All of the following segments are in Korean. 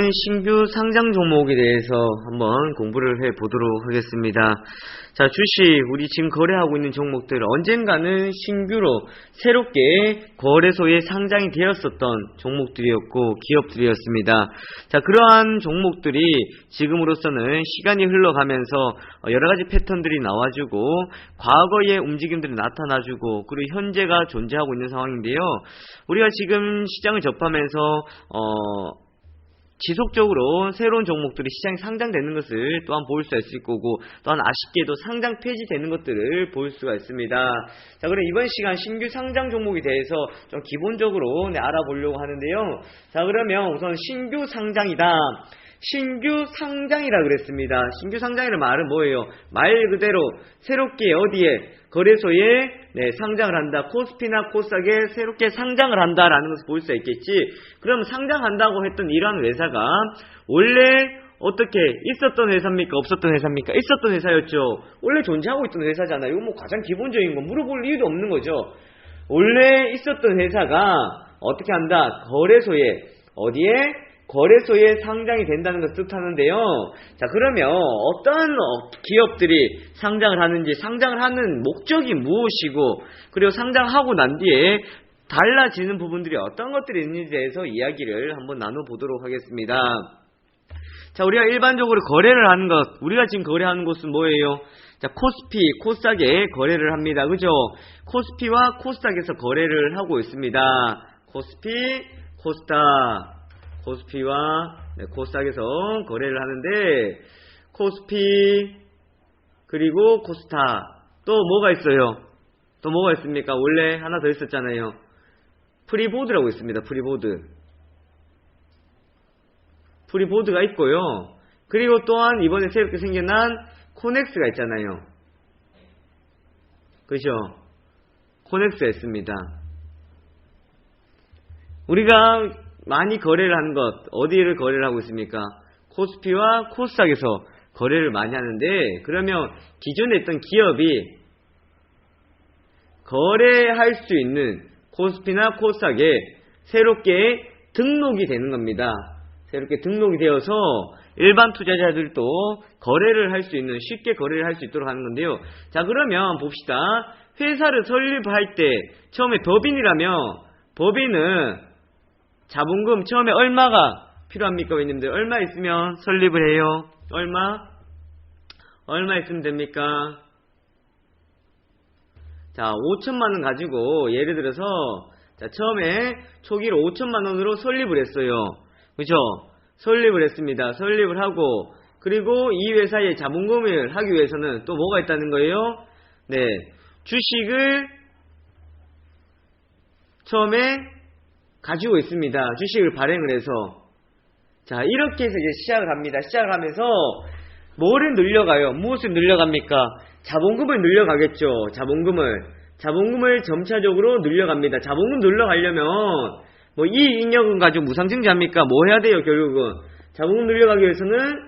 이번에는 신규 상장 종목에 대해서 한번 공부를 해보도록 하겠습니다. 자, 주식, 우리 지금 거래하고 있는 종목들 언젠가는 신규로 새롭게 거래소에 상장이 되었었던 종목들이었고 기업들이었습니다. 자, 그러한 종목들이 지금으로서는 시간이 흘러가면서 여러가지 패턴들이 나와주고 과거의 움직임들이 나타나주고 그리고 현재가 존재하고 있는 상황인데요. 우리가 지금 시장을 접하면서 지속적으로 새로운 종목들이 시장에 상장되는 것을 또한 볼 수가 있을 거고, 또한 아쉽게도 상장 폐지되는 것들을 볼 수가 있습니다. 자, 그럼 이번 시간 신규 상장 종목에 대해서 좀 기본적으로 알아보려고 하는데요. 자, 그러면 우선 신규 상장이다. 신규 상장이라 그랬습니다. 신규 상장이라는 말은 뭐예요? 말 그대로 새롭게 어디에 거래소에 상장을 한다. 코스피나 코스닥에 새롭게 상장을 한다라는 것을 볼 수 있겠지. 그럼 상장한다고 했던 이러한 회사가 원래 어떻게 있었던 회사입니까? 없었던 회사입니까? 있었던 회사였죠. 원래 존재하고 있던 회사잖아요. 이거 뭐 가장 기본적인 거 물어볼 이유도 없는 거죠. 원래 있었던 회사가 어떻게 한다? 거래소에 어디에? 거래소에 상장이 된다는 것을 뜻하는데요. 자, 그러면 어떤 기업들이 상장을 하는지, 상장을 하는 목적이 무엇이고, 그리고 상장하고 난 뒤에 달라지는 부분들이 어떤 것들이 있는지에 대해서 이야기를 한번 나눠보도록 하겠습니다. 자, 우리가 일반적으로 거래를 하는 것, 우리가 지금 거래하는 곳은 뭐예요? 자, 코스피, 코스닥에 거래를 합니다. 그죠? 코스피와 코스닥에서 거래를 하고 있습니다. 코스피, 코스닥. 코스피와 코스닥에서 거래를 하는데, 코스피 그리고 코스닥 또 뭐가 있어요? 또 뭐가 있습니까? 원래 하나 더 있었잖아요. 프리보드라고 있습니다. 프리보드가 있고요. 그리고 또한 이번에 새롭게 생겨난 코넥스가 있잖아요. 그죠? 코넥스가 있습니다. 우리가 많이 거래를 하는 것, 어디를 거래를 하고 있습니까? 코스피와 코스닥에서 거래를 많이 하는데, 그러면 기존에 있던 기업이 거래할 수 있는 코스피나 코스닥에 새롭게 등록이 되는 겁니다. 새롭게 등록이 되어서 일반 투자자들도 거래를 할 수 있는, 쉽게 거래를 할 수 있도록 하는 건데요. 자, 그러면 봅시다. 회사를 설립할 때 처음에 법인은 자본금 처음에 얼마가 필요합니까? 왜냐면 얼마 있으면 설립을 해요? 얼마 있으면 됩니까? 자, 5천만 원 가지고 예를 들어서 자, 처음에 초기로 5천만 원으로 설립을 했어요. 그죠? 설립을 했습니다. 설립을 하고, 그리고 이 회사에 자본금을 하기 위해서는 또 뭐가 있다는 거예요? 네, 주식을 처음에 가지고 있습니다. 주식을 발행을 해서. 자, 이렇게 해서 이제 시작을 합니다. 시작을 하면서 뭐를 늘려가요? 무엇을 늘려갑니까? 자본금을 늘려가겠죠. 자본금을 점차적으로 늘려갑니다. 자본금 늘려가려면 뭐 이익잉여금 가지고 무상증자합니까? 뭐 해야 돼요? 결국은 자본금 늘려가기 위해서는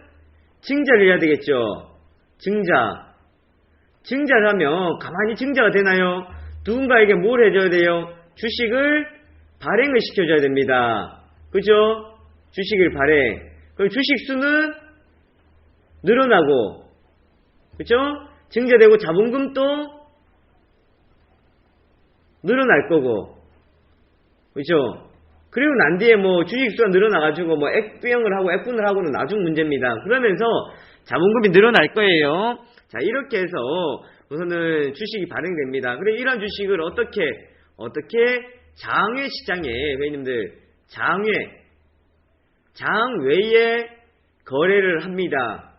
증자를 해야 되겠죠. 증자를 하면 가만히 증자가 되나요? 누군가에게 뭘 해줘야 돼요? 주식을 발행을 시켜줘야 됩니다. 그죠? 주식을 발행. 그럼 주식 수는 늘어나고, 그죠? 증자되고 자본금도 늘어날 거고, 그죠? 그리고 난 뒤에 뭐 주식 수가 늘어나가지고 뭐 액비형을 하고 액분을 하고는 나중 문제입니다. 그러면서 자본금이 늘어날 거예요. 자, 이렇게 해서 우선은 주식이 발행됩니다. 그래, 이런 주식을 어떻게 장외 시장에, 회원님들, 장외에 거래를 합니다.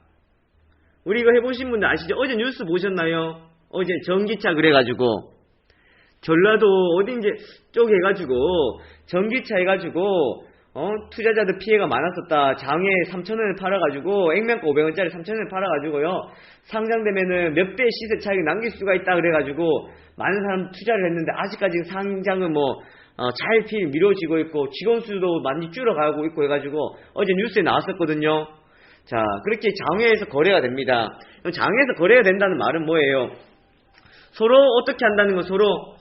우리 이거 해보신 분들 아시죠? 어제 뉴스 보셨나요? 어제 전기차 그래가지고, 전라도 어딘지 쪽 해가지고, 전기차 해가지고, 투자자들 피해가 많았었다. 장외 3,000원에 팔아가지고, 액면가 500원짜리 3,000원에 팔아가지고요. 상장되면은 몇 배의 시세 차익을 남길 수가 있다 그래가지고, 많은 사람 투자를 했는데, 아직까지 상장은 잘 미뤄지고 있고, 직원 수도 많이 줄어가고 있고 해가지고, 어제 뉴스에 나왔었거든요. 자, 그렇게 장외에서 거래가 됩니다. 장외에서 거래가 된다는 말은 뭐예요? 서로 어떻게 한다는 거, 서로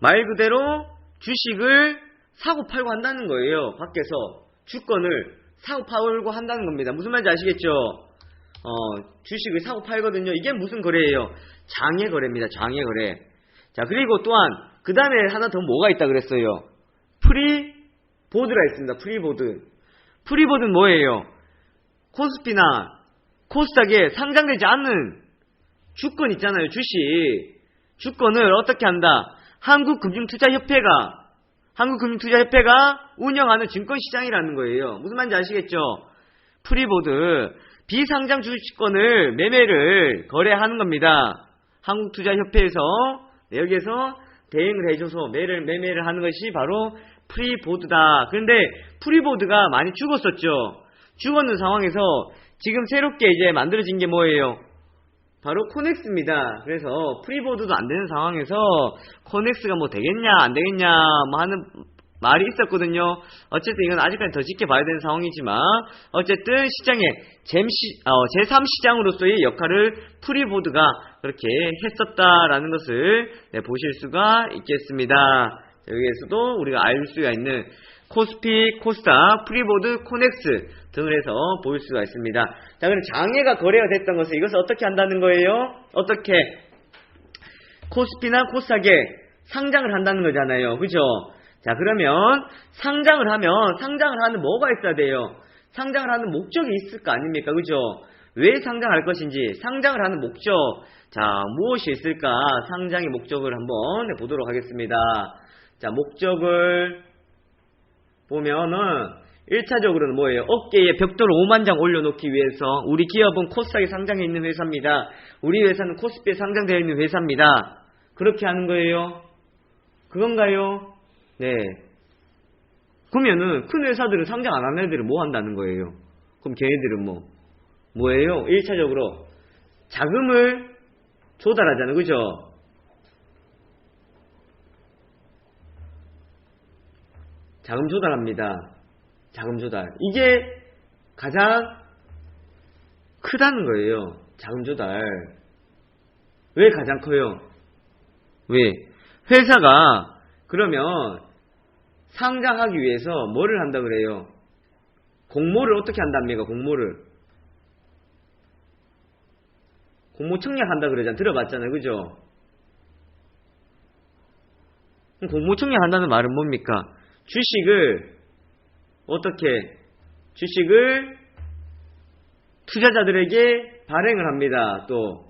말 그대로 주식을 사고 팔고 한다는 거예요. 밖에서 주권을 사고 팔고 한다는 겁니다. 무슨 말인지 아시겠죠? 주식을 사고 팔거든요. 이게 무슨 거래예요? 장외 거래입니다. 장외 거래. 자, 그리고 또한 그 다음에 하나 더 뭐가 있다 그랬어요? 프리보드가 있습니다. 프리보드. 프리보드는 뭐예요? 코스피나 코스닥에 상장되지 않는 주권 있잖아요. 주식. 주권을 어떻게 한다? 한국금융투자협회가 운영하는 증권시장이라는 거예요. 무슨 말인지 아시겠죠? 프리보드. 비상장 주식권을 매매를 거래하는 겁니다. 한국투자협회에서 여기에서 대행을 해줘서 매매를 하는 것이 바로 프리보드다. 그런데 프리보드가 많이 죽었었죠. 죽었는 상황에서 지금 새롭게 이제 만들어진 게 뭐예요? 바로 코넥스입니다. 그래서 프리보드도 안 되는 상황에서 코넥스가 뭐 되겠냐 안 되겠냐 뭐 하는 말이 있었거든요. 어쨌든 이건 아직까지 더 지켜봐야 되는 상황이지만 어쨌든 시장의 제3시장으로서의 역할을 프리보드가 그렇게 했었다라는 것을 보실 수가 있겠습니다. 여기에서도 우리가 알 수가 있는 코스피, 코스닥, 프리보드, 코넥스 등을 해서 볼 수가 있습니다. 자, 그럼 장외가 거래가 됐던 것을 이것을 어떻게 한다는 거예요? 어떻게? 코스피나 코스닥에 상장을 한다는 거잖아요. 그죠? 자, 그러면 상장을 하는 뭐가 있어야 돼요? 상장을 하는 목적이 있을 거 아닙니까? 그죠? 왜 상장할 것인지, 상장을 하는 목적. 자, 무엇이 있을까? 상장의 목적을 한번 보도록 하겠습니다. 자, 목적을 보면은 1차적으로는 뭐예요? 어깨에 벽돌을 5만 장 올려놓기 위해서 우리 기업은 코스닥에 상장해 있는 회사입니다. 우리 회사는 코스피에 상장되어 있는 회사입니다. 그렇게 하는 거예요? 그건가요? 네. 그러면은 큰 회사들은 상장 안 하는 애들은 뭐 한다는 거예요? 그럼 걔네들은 뭐예요? 1차적으로 자금을 조달하잖아요. 그죠? 자금 조달합니다. 자금 조달. 이게 가장 크다는 거예요. 자금 조달. 왜 가장 커요? 왜? 회사가 그러면 상장하기 위해서 뭐를 한다 그래요? 공모를 어떻게 한답니까? 공모 청약한다 그러잖아요. 들어봤잖아요. 그죠? 공모 청약한다는 말은 뭡니까? 주식을 투자자들에게 발행을 합니다. 또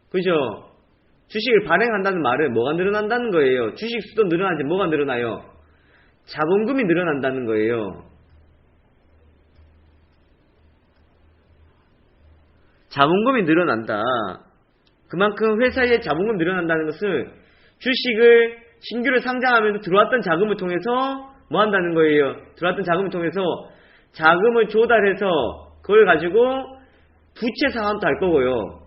그죠? 주식을 발행한다는 말은 뭐가 늘어난다는 거예요? 주식 수도 늘어나지 뭐가 늘어나요? 자본금이 늘어난다는 거예요. 자본금이 늘어난다. 그만큼 회사의 자본금 늘어난다는 것은 주식을 신규로 상장하면서 들어왔던 자금을 통해서 뭐 한다는 거예요? 들어왔던 자금을 통해서 자금을 조달해서 그걸 가지고 부채 상환도 할 거고요.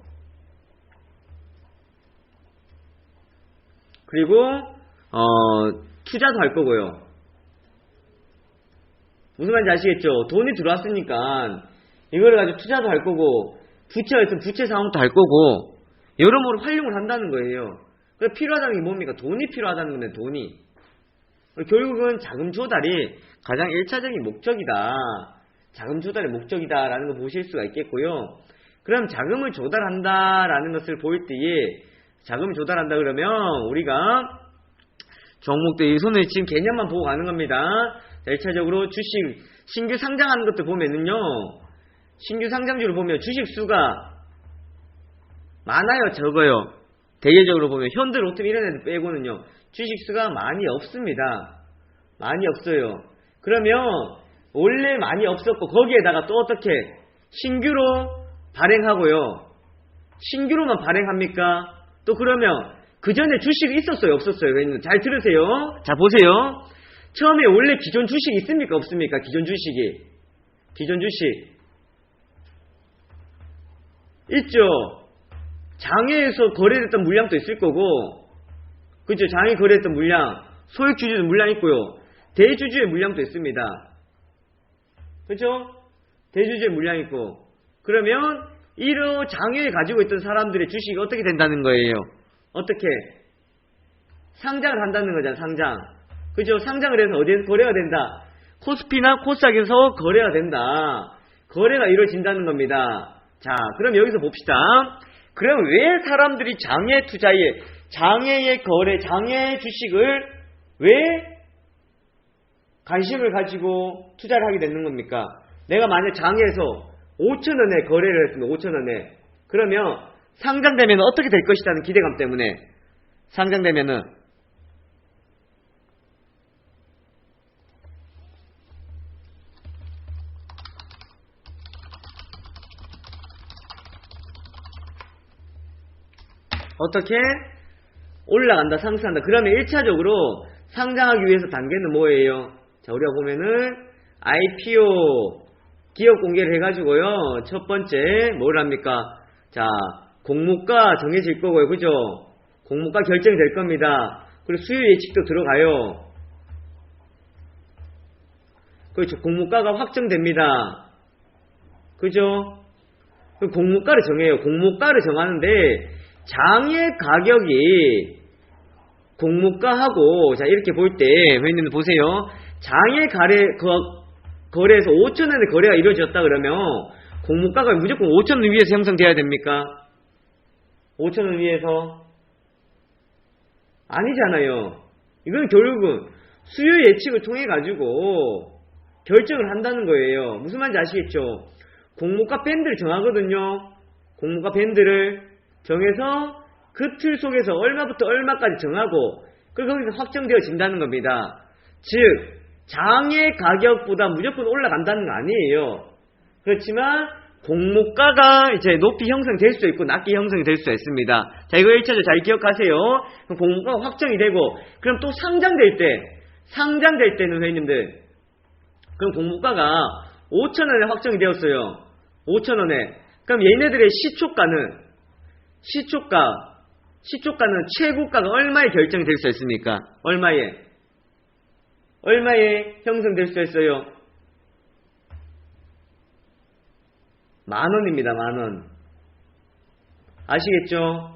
그리고 투자도 할 거고요. 무슨 말인지 아시겠죠? 돈이 들어왔으니까 이거를 가지고 투자도 할 거고 부채가 있으면 부채 상환도 할 거고 여러모로 활용을 한다는 거예요. 그래서 필요하다는 게 뭡니까? 돈이 필요하다는 건데 돈이. 결국은 자금 조달이 가장 1차적인 목적이다. 자금 조달의 목적이다라는 거 보실 수가 있겠고요. 그럼 자금을 조달한다라는 것을 볼 때에 자금을 조달한다 그러면 우리가 종목들 이 손을 지금 개념만 보고 가는 겁니다. 자, 1차적으로 주식 신규 상장하는 것들 보면은요. 신규 상장주를 보면 주식 수가 많아요, 적어요? 대개적으로 보면 현대, 롯데 이런 애들 빼고는요. 주식 수가 많이 없습니다. 많이 없어요. 그러면 원래 많이 없었고 거기에다가 또 어떻게 신규로 발행하고요. 신규로만 발행합니까? 또 그러면 그 전에 주식이 있었어요, 없었어요? 잘 들으세요. 자, 보세요. 처음에 원래 기존 주식이 있습니까, 없습니까? 기존 주식 있죠. 장외에서 거래됐던 물량도 있을 거고, 그렇죠? 장외 거래했던 물량, 소액 주주의 물량 있고요. 대주주의 물량도 있습니다. 그렇죠? 대주주의 물량 있고. 그러면 이런 장외에 가지고 있던 사람들의 주식이 어떻게 된다는 거예요? 어떻게? 상장을 한다는 거잖아, 상장. 그죠? 상장을 해서 어디에서 거래가 된다? 코스피나 코스닥에서 거래가 된다. 거래가 이루어진다는 겁니다. 자, 그럼 여기서 봅시다. 그럼 왜 사람들이 장외 투자에, 장외의 거래, 장외 주식을 왜 관심을 가지고 투자를 하게 되는 겁니까? 내가 만약 장외에서 5,000원에 거래를 했으면 5,000원에 그러면 상장되면 어떻게 될 것이라는 기대감 때문에 상장되면은 어떻게 올라간다, 상승한다. 그러면 1차적으로 상장하기 위해서 단계는 뭐예요? 자, 우리가 보면은 IPO 기업 공개를 해가지고요. 첫 번째 뭘 합니까? 자, 공모가 정해질 거고요. 그죠? 공모가 결정이 될 겁니다. 그리고 수요 예측도 들어가요. 그렇죠. 공모가가 확정됩니다. 그죠? 공모가를 정해요. 공모가를 정하는데 장외 가격이 공모가하고 자 이렇게 볼 때 회원님들 보세요. 장외 거래에서 5,000원의 거래가 이루어졌다 그러면 공모가가 무조건 5,000원 위에서 형성돼야 됩니까? 5,000원 위에서? 아니잖아요. 이건 결국은 수요 예측을 통해 가지고 결정을 한다는 거예요. 무슨 말인지 아시겠죠? 공모가 밴드를 정하거든요. 공모가 밴드를 정해서 그 틀 속에서 얼마부터 얼마까지 정하고 그리고 거기서 확정되어진다는 겁니다. 즉 장외 가격보다 무조건 올라간다는 거 아니에요. 그렇지만 공모가가 이제 높이 형성될 수 있고 낮게 형성이 될 수 있습니다. 자, 이거 1차적으로 잘 기억하세요. 그럼 공모가가 확정이 되고 그럼 또 상장될 때는 회원님들 그럼 공모가가 5,000원에 확정이 되었어요. 5,000원에. 그럼 얘네들의 시초가는 최고가가 얼마에 결정이 될 수 있습니까? 얼마에 형성될 수 있어요? 10,000원입니다. 10,000원. 아시겠죠?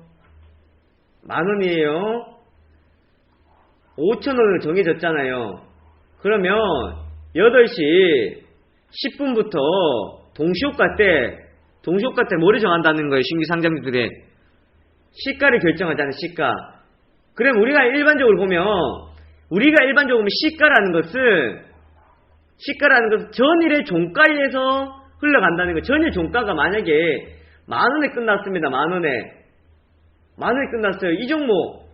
10,000원이에요. 5,000원으로 정해졌잖아요. 그러면 8시 10분부터 동시효과 때 뭐를 정한다는 거예요? 신규 상장주들의 시가를 결정하잖아요. 시가. 그럼 우리가 일반적으로 보면 시가라는 것은 전일의 종가에서 흘러간다는 거예요. 전일 종가가 만약에 10,000원에 끝났습니다. 10,000원에 끝났어요. 이 종목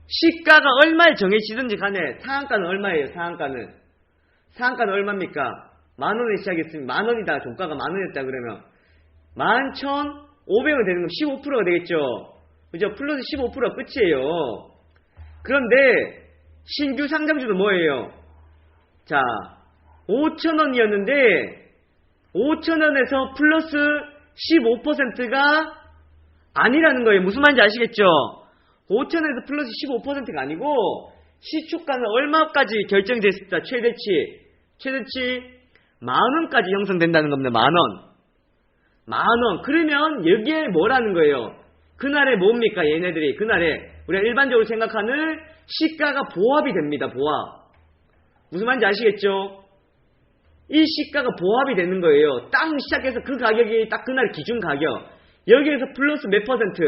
시가가 얼마에 정해지든지 간에 상한가는 얼마예요? 상한가는 얼마입니까? 10,000원에 시작했으면 10,000원이다. 종가가 10,000원이었다 그러면 11,500원 되는 건 15%가 되겠죠. 그죠? 플러스 15%가 끝이에요. 그런데 신규 상장주도 뭐예요? 자, 5,000원이었는데 5,000원에서 플러스 15%가 아니라는 거예요. 무슨 말인지 아시겠죠? 5,000원에서 플러스 15%가 아니고 시초가는 얼마까지 결정됐습니다. 최대치 10,000원까지 형성된다는 겁니다. 10,000원. 그러면 여기에 뭐라는 거예요? 그날에 뭡니까? 얘네들이 그날에 우리가 일반적으로 생각하는 시가가 보합이 됩니다. 보합. 무슨 말인지 아시겠죠? 이 시가가 보합이 되는 거예요. 딱 시작해서 그 가격이 딱 그날 기준 가격. 여기에서 플러스 몇 퍼센트?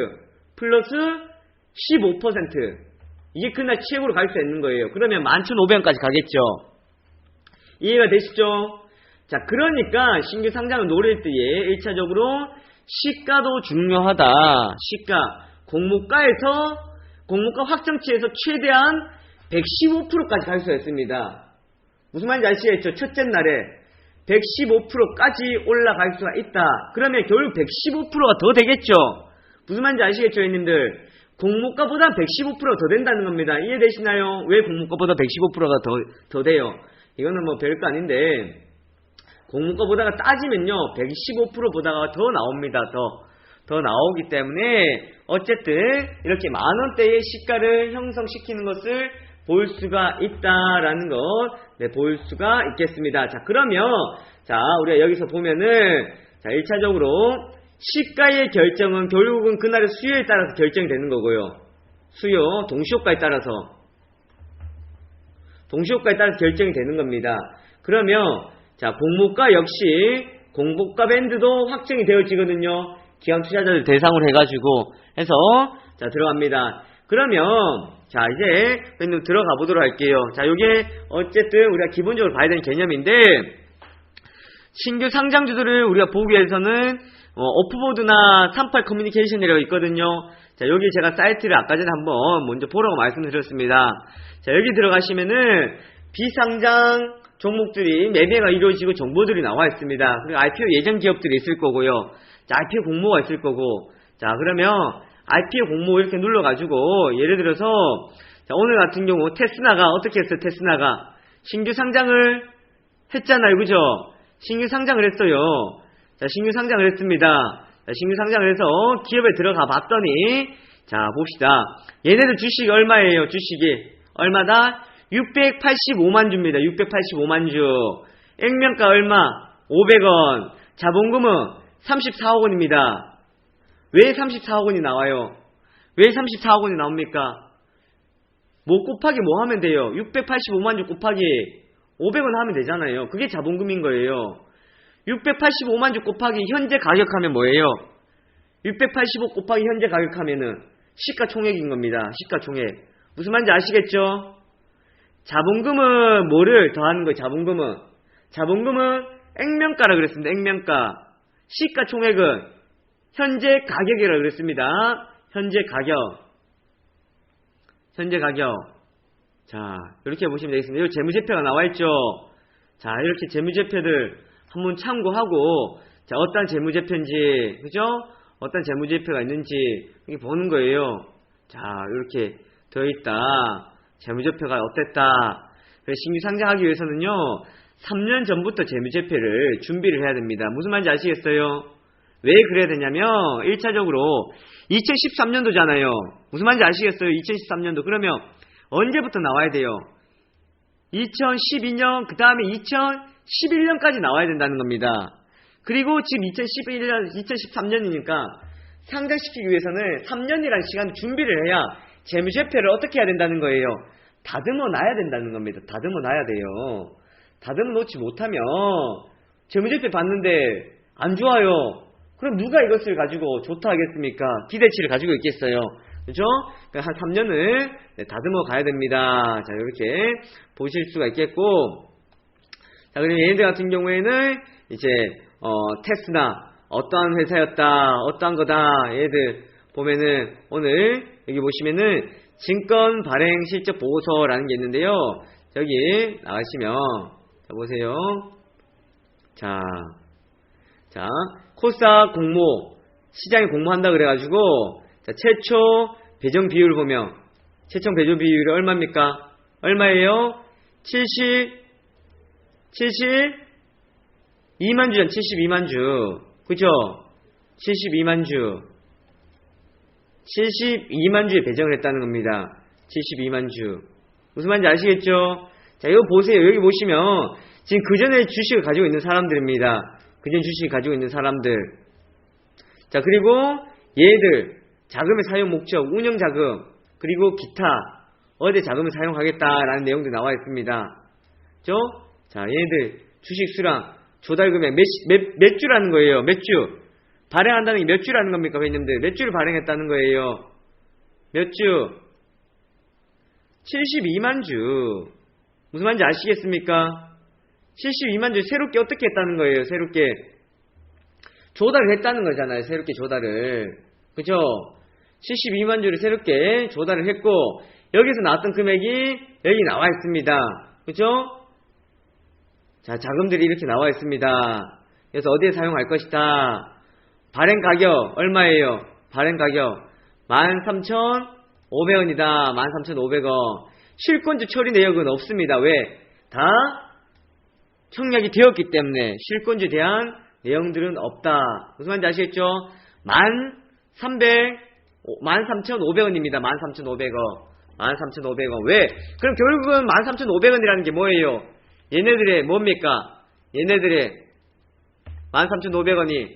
플러스 15%. 이게 그날 최고로 갈 수 있는 거예요. 그러면 11,500원까지 가겠죠. 이해가 되시죠? 자, 그러니까 신규 상장을 노릴 때에 1차적으로 시가도 중요하다. 시가. 공모가 확정치에서 최대한 115%까지 갈 수 있습니다. 무슨 말인지 아시겠죠? 첫째 날에 115%까지 올라갈 수가 있다. 그러면 결국 115%가 더 되겠죠? 무슨 말인지 아시겠죠, 형님들? 공모가보다 115%가 더 된다는 겁니다. 이해되시나요? 왜 공모가보다 115%가 더 돼요? 이거는 뭐 별거 아닌데 공모가보다가 따지면요 115%보다가 더 나옵니다. 더 나오기 때문에 어쨌든 이렇게 10,000원대의 시가를 형성시키는 것을 볼 수가 있다라는 것 볼 수가 있겠습니다. 자, 그러면 우리가 여기서 보면은 1차적으로 시가의 결정은 결국은 그날의 수요에 따라서 결정이 되는 거고요. 수요, 동시효과에 따라서 결정이 되는 겁니다. 그러면 자, 공모가 역시 공모가 밴드도 확정이 되어지거든요. 기관 투자자들 대상으로 해가지고 해서 자, 들어갑니다. 그러면 자, 이제 들어가 보도록 할게요. 자, 요게 어쨌든 우리가 기본적으로 봐야 되는 개념인데, 신규 상장주들을 우리가 보기 위해서는 오프보드나 38 커뮤니케이션이라고 있거든요. 자, 여기 제가 사이트를 아까 전에 한번 먼저 보라고 말씀드렸습니다. 자, 여기 들어가시면은 비상장 종목들이 매매가 이루어지고 정보들이 나와 있습니다. 그리고 IPO 예정 기업들이 있을 거고요. 자, IPO 공모가 있을 거고. 자, 그러면 IPO 공모 이렇게 눌러가지고 예를 들어서 자, 오늘 같은 경우 테스나가 어떻게 했어요? 테스나가 신규 상장을 했잖아요, 그죠? 신규 상장을 했어요. 자, 신규 상장을 했습니다. 자, 신규 상장을 해서 기업에 들어가 봤더니 자, 봅시다. 얘네들 주식이 얼마예요? 주식이 얼마다? 685만 주입니다. 685만 주. 액면가 얼마? 500원. 자본금은 34억 원입니다. 왜 34억 원이 나와요? 왜 34억 원이 나옵니까? 뭐 곱하기 뭐 하면 돼요? 685만 주 곱하기 500원 하면 되잖아요. 그게 자본금인 거예요. 685만 주 곱하기 현재 가격하면 뭐예요? 685 곱하기 현재 가격하면은 시가총액인 겁니다. 시가총액. 무슨 말인지 아시겠죠? 자본금은 뭐를 더하는 거예요? 자본금은 액면가라 그랬습니다. 액면가. 시가총액은 현재 가격이라 그랬습니다. 현재 가격. 자, 이렇게 보시면 되겠습니다. 여기 재무제표가 나와 있죠. 자, 이렇게 재무제표들 한번 참고하고, 자, 어떤 재무제표인지, 그죠? 어떤 재무제표가 있는지 이렇게 보는 거예요. 자, 이렇게 되어 있다. 재무제표가 어땠다. 그래서 신규 상장하기 위해서는요, 3년 전부터 재무제표를 준비를 해야 됩니다. 무슨 말인지 아시겠어요? 왜 그래야 되냐면 1차적으로 2013년도잖아요. 무슨 말인지 아시겠어요? 2013년도. 그러면 언제부터 나와야 돼요? 2012년, 그 다음에 2011년까지 나와야 된다는 겁니다. 그리고 지금 2013년이니까 상장시키기 위해서는 3년이라는 시간 준비를 해야 재무제표를 어떻게 해야 된다는 거예요? 다듬어 놔야 된다는 겁니다. 다듬어 놔야 돼요. 다듬어 놓지 못하면 재무제표 봤는데 안 좋아요. 그럼 누가 이것을 가지고 좋다 하겠습니까? 기대치를 가지고 있겠어요. 그죠? 그러니까 한 3년을 다듬어 가야 됩니다. 자, 이렇게 보실 수가 있겠고. 자, 그리고 얘네들 같은 경우에는 이제, 테스나, 어떠한 회사였다, 어떠한 거다, 얘들 보면은, 오늘, 여기 보시면은, 증권 발행 실적 보고서라는 게 있는데요. 여기 나가시면, 자, 보세요. 자, 코스닥 공모, 시장에 공모한다 그래가지고, 자, 최초 배정 비율을 보면, 최초 배정 비율이 얼마입니까? 얼마예요? 72만 주전, 72만 주. 그죠? 72만 주. 72만 주에 배정을 했다는 겁니다. 72만 주. 무슨 말인지 아시겠죠? 자, 이거 보세요. 여기 보시면, 지금 그 전에 주식을 가지고 있는 사람들입니다. 그전 주식을 가지고 있는 사람들. 자, 그리고 얘들 자금의 사용 목적, 운영 자금, 그리고 기타 어디 자금을 사용하겠다라는 내용도 나와 있습니다. 그죠? 자, 얘들 주식 수량, 조달 금액 몇 주라는 거예요. 몇 주. 발행한다는 게 몇 주라는 겁니까, 회원님들? 몇 주를 발행했다는 거예요. 몇 주? 72만 주. 무슨 말인지 아시겠습니까? 72만 주 새롭게 어떻게 했다는 거예요. 새롭게 조달을 했다는 거잖아요. 새롭게 조달을. 그죠? 72만 주를 새롭게 조달을 했고, 여기서 나왔던 금액이 여기 나와 있습니다. 그죠? 자, 자금들이 이렇게 나와 있습니다. 그래서 어디에 사용할 것이다. 발행 가격 얼마예요? 발행 가격 13,500원이다. 13,500원. 실권주 처리 내역은 없습니다. 왜? 다 청약이 되었기 때문에 실권주에 대한 내용들은 없다. 무슨 말인지 아시겠죠? 13,500원입니다. 13,500원. 13,500원. 왜? 그럼 결국은 13,500원이라는 게 뭐예요? 얘네들의 뭡니까? 얘네들의 13,500원이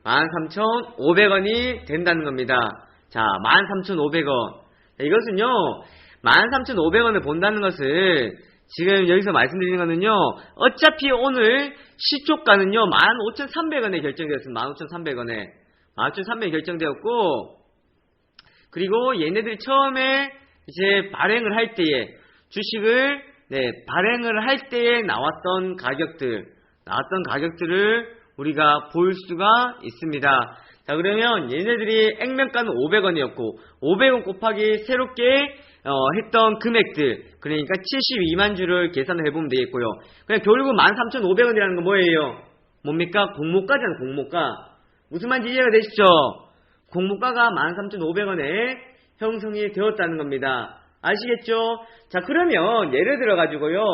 13,500원이 된다는 겁니다. 자, 13,500원. 이것은요, 13,500원을 본다는 것을 지금 여기서 말씀드리는 거는요, 어차피 오늘 시초가는요, 15,300원에 결정되었습니다. 15,300원에. 15,300원에 결정되었고, 그리고 얘네들이 처음에 이제 발행을 할 때에, 주식을, 발행을 할 때에 나왔던 가격들을 우리가 볼 수가 있습니다. 자, 그러면 얘네들이 액면가는 500원이었고, 500원 곱하기 새롭게 했던 금액들, 그러니까 72만 주를 계산을 해보면 되겠고요. 그냥 결국 13,500원이라는 건 뭐예요? 뭡니까? 공모가잖아요, 공모가. 무슨 말인지 이해가 되시죠? 공모가가 13,500원에 형성이 되었다는 겁니다. 아시겠죠? 자, 그러면 예를 들어 가지고요,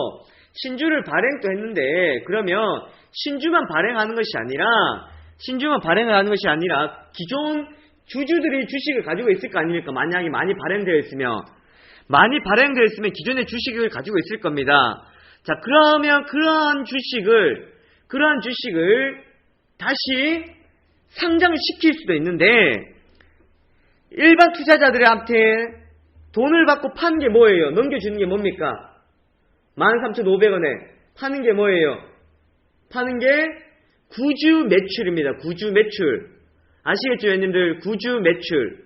신주를 발행도 했는데, 그러면 신주만 발행하는 것이 아니라 기존 주주들이 주식을 가지고 있을 거 아닙니까? 만약에 많이 발행되어 있으면 기존의 주식을 가지고 있을 겁니다. 자, 그러면 그러한 주식을 다시 상장을 시킬 수도 있는데, 일반 투자자들한테 돈을 받고 파는 게 뭐예요? 넘겨주는 게 뭡니까? 13,500원에 파는 게 뭐예요? 파는 게 구주 매출입니다. 구주 매출. 아시겠죠, 회원님들? 구주 매출.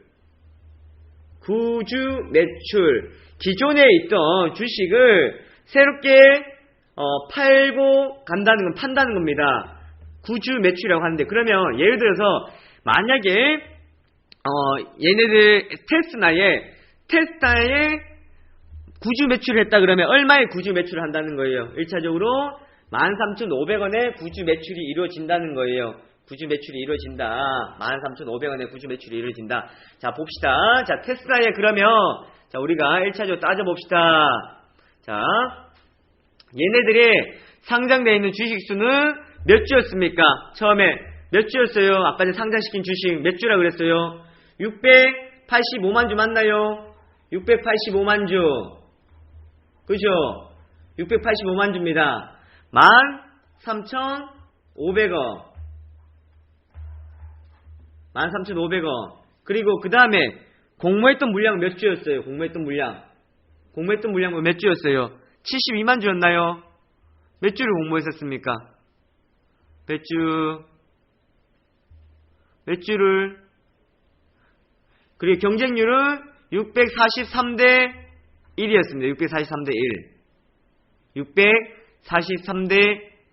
기존에 있던 주식을 새롭게 팔고 간다는 건 판다는 겁니다. 구주 매출이라고 하는데, 그러면 예를 들어서 만약에 얘네들 테스나에 구주 매출을 했다 그러면 얼마의 구주 매출을 한다는 거예요? 1차적으로 13,500원의 구주 매출이 이루어진다는 거예요. 구주 매출이 이루어진다. 13,500원의 구주 매출이 이루어진다. 자, 봅시다. 자, 테스라에 그러면, 자, 우리가 1차적으로 따져봅시다. 자, 얘네들이 상장되어 있는 주식 수는 몇 주였습니까? 처음에 몇 주였어요? 아까 전에 상장시킨 주식 몇 주라 그랬어요? 685만 주 맞나요? 685만 주. 그죠? 685만 주입니다. 13,500원. 13,500원. 그리고 그 다음에 공모했던 물량은 몇 주였어요? 공모했던 물량은 몇 주였어요? 72만 주였나요? 몇 주를 공모했었습니까? 몇 주를. 그리고 경쟁률은 643대 1이었습니다. 643대 1. 643대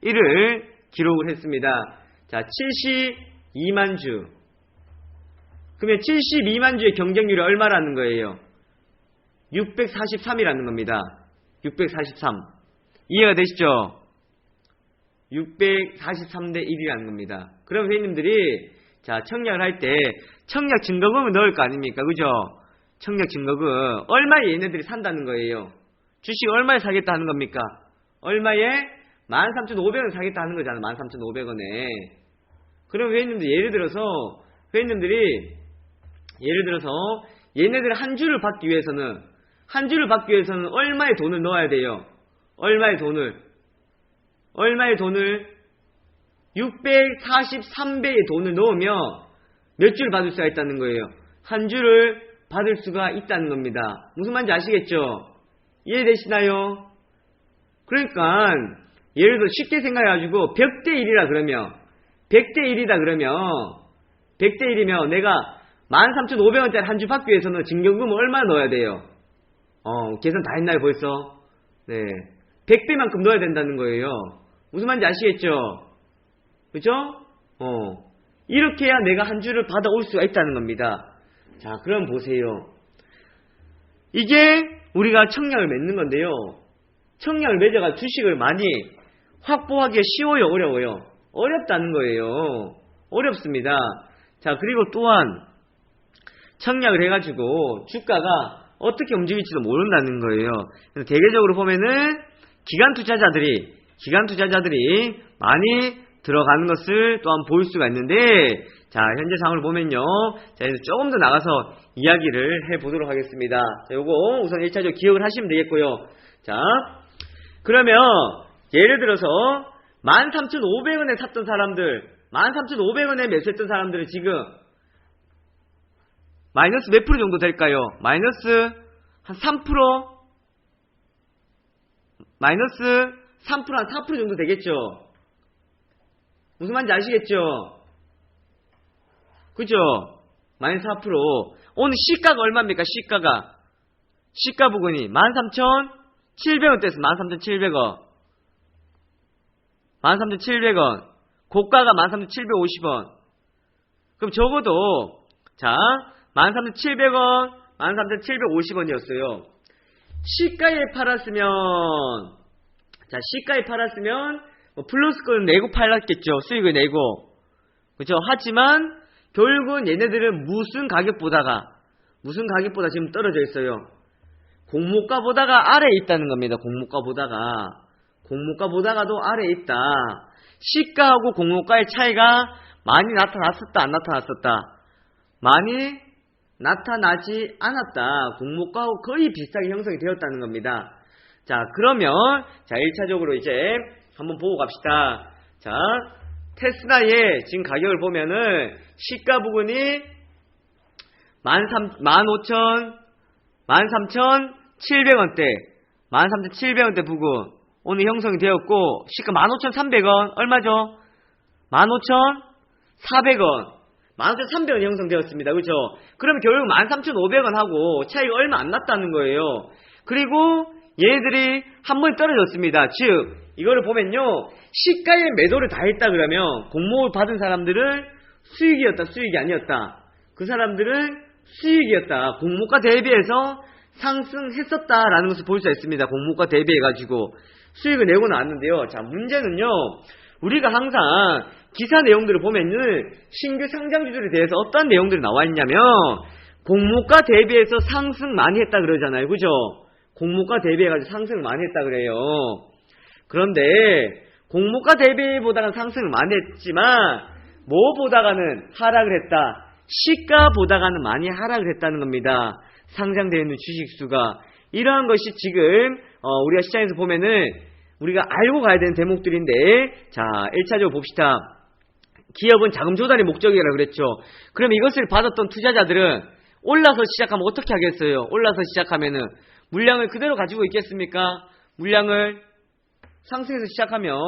1을 기록을 했습니다. 자, 72만 주. 그러면 72만 주의 경쟁률이 얼마라는 거예요? 643이라는 겁니다. 643. 이해가 되시죠? 643대 1이라는 겁니다. 그럼 회원님들이 자, 청약을 할 때 청약 증거금을 넣을 거 아닙니까? 그죠? 청약 증거금 얼마에 얘네들이 산다는 거예요? 주식 얼마에 사겠다 하는 겁니까? 얼마에? 13,500원 사겠다 하는 거잖아. 13,500원에. 그럼 회원님들 예를 들어서 얘네들 한 주를 받기 위해서는 얼마의 돈을 넣어야 돼요? 얼마의 돈을? 643배의 돈을 넣으면 몇 주를 받을 수가 있다는 거예요? 한 주를 받을 수가 있다는 겁니다. 무슨 말인지 아시겠죠? 이해되시나요? 그러니까 예를 들어 쉽게 생각해가지고 100대 1이라 그러면 100대 1이면 내가 13,500원짜리 한 주 받기 위해서는 증정금을 얼마나 넣어야 돼요? 계산 다 했나요 벌써? 네, 100배만큼 넣어야 된다는 거예요. 무슨 말인지 아시겠죠? 그죠? 이렇게 해야 내가 한 주를 받아올 수가 있다는 겁니다. 자, 그럼 보세요. 이게 우리가 청약을 맺는 건데요. 청약을 맺어가 주식을 많이 확보하기가 쉬워요? 어려워요? 어렵다는 거예요. 어렵습니다. 자, 그리고 또한 청약을 해가지고 주가가 어떻게 움직일지도 모른다는 거예요. 그래서 대개적으로 보면은 기관 투자자들이 많이 들어가는 것을 또한 볼 수가 있는데, 자, 현재 상황을 보면요. 자, 이제 조금 더 나가서 이야기를 해보도록 하겠습니다. 자, 요거 우선 1차적으로 기억을 하시면 되겠고요. 자, 그러면 예를 들어서 13,500원에 샀던 사람들, 13,500원에 매수했던 사람들은 지금 마이너스 몇 프로 정도 될까요? 마이너스 한 3%? 마이너스 3%, 한 4% 정도 되겠죠? 무슨 말인지 아시겠죠? 그죠? 마이너스 4%. 오늘 시가가 얼마입니까? 시가 부근이 13,700원대에서 13,700원. 13,700원. 고가가 13,750원. 그럼 적어도, 자, 13,700원, 13,750원이었어요. 시가에 팔았으면, 플러스권은 내고 팔았겠죠. 수익을 내고. 그죠? 하지만, 결국은 얘네들은 무슨 가격보다 지금 떨어져 있어요. 공모가보다가 아래에 있다는 겁니다. 공모가보다가도 아래에 있다. 시가하고 공모가의 차이가 많이 나타났었다, 안 나타났었다? 많이 나타나지 않았다. 공모가하고 거의 비슷하게 형성이 되었다는 겁니다. 자, 그러면, 자, 1차적으로 이제 한번 보고 갑시다. 자, 테슬라의 지금 가격을 보면은, 시가 부근이 13,700원대 부근. 오늘 형성이 되었고, 시가 15,300원. 얼마죠? 15,400원. 15,300원 형성되었습니다. 그죠? 그럼 결국 13,500원하고 차이가 얼마 안 났다는 거예요. 그리고 얘네들이 한 번 떨어졌습니다. 즉, 이거를 보면요. 시가에 매도를 다 했다 그러면 공모를 받은 사람들은 수익이었다, 수익이 아니었다. 그 사람들은 수익이었다. 공모가 대비해서 상승했었다라는 것을 볼 수 있습니다. 공모가 대비해가지고 수익을 내고 나왔는데요. 자, 문제는요. 우리가 항상 기사 내용들을 보면은 신규 상장주들에 대해서 어떤 내용들이 나와 있냐면 공모가 대비해서 상승 많이 했다 그러잖아요. 그죠? 공모가 대비해가지고 상승을 많이 했다 그래요. 그런데 공모가 대비보다는 상승을 많이 했지만 뭐보다가는 하락을 했다. 시가보다가는 많이 하락을 했다는 겁니다. 상장되어 있는 주식수가. 이러한 것이 지금 우리가 시장에서 보면은 우리가 알고 가야 되는 대목들인데, 자, 1차적으로 봅시다. 기업은 자금 조달이 목적이라고 그랬죠. 그럼 이것을 받았던 투자자들은 올라서 시작하면 어떻게 하겠어요? 올라서 시작하면은 물량을 그대로 가지고 있겠습니까? 물량을 상승해서 시작하면